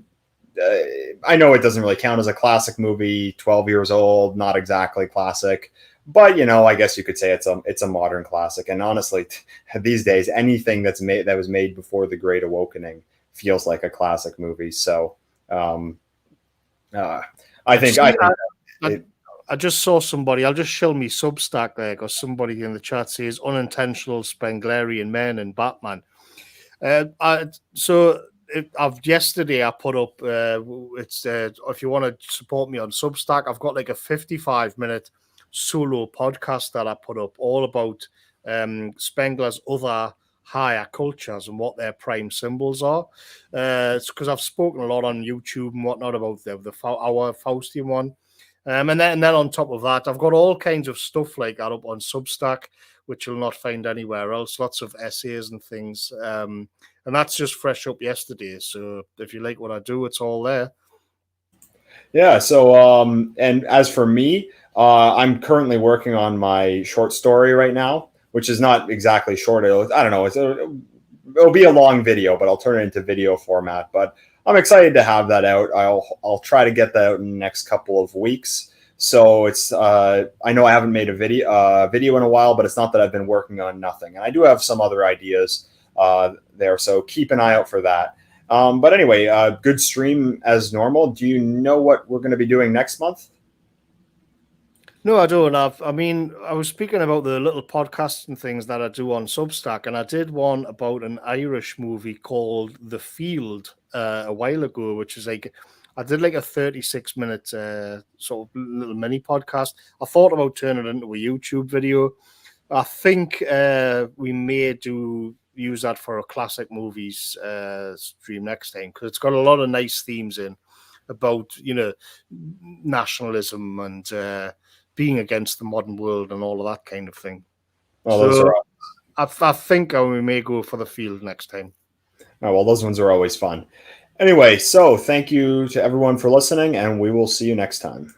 I know it doesn't really count as a classic movie. 12 years old, not exactly classic. But, you know, I guess you could say it's a modern classic. And honestly, these days, anything that was made before the Great Awakening feels like a classic movie. So I think I just saw somebody. I'll just show me Substack there because somebody in the chat says unintentional Spenglerian men in Batman. Yesterday I put up. If you want to support me on Substack, I've got like a 55-minute solo podcast that I put up all about Spengler's other higher cultures and what their prime symbols are. It's because I've spoken a lot on YouTube and whatnot about our Faustian one. And then on top of that, I've got all kinds of stuff like that up on Substack, which you'll not find anywhere else. Lots of essays and things. And that's just fresh up yesterday. So if you like what I do, it's all there. Yeah. So, and as for me, I'm currently working on my short story right now, which is not exactly short. I don't know. It'll be a long video, but I'll turn it into video format. But I'm excited to have that out. I'll try to get that out in the next couple of weeks. So it's I know I haven't made a video in a while, but it's not that I've been working on nothing. And I do have some other ideas there. So keep an eye out for that. But anyway, good stream as normal. Do you know what we're going to be doing next month? No, I don't. I was speaking about the little podcasts and things that I do on Substack, and I did one about an Irish movie called The Field a while ago, which is like, I did like a 36-minute sort of little mini podcast. I thought about turning it into a YouTube video. I think we may use that for a classic movies stream next time, because it's got a lot of nice themes in about, you know, nationalism and being against the modern world and all of that kind of thing. Well, so I think we may go for The Field next time. Oh, well, those ones are always fun. Anyway, so thank you to everyone for listening, and we will see you next time.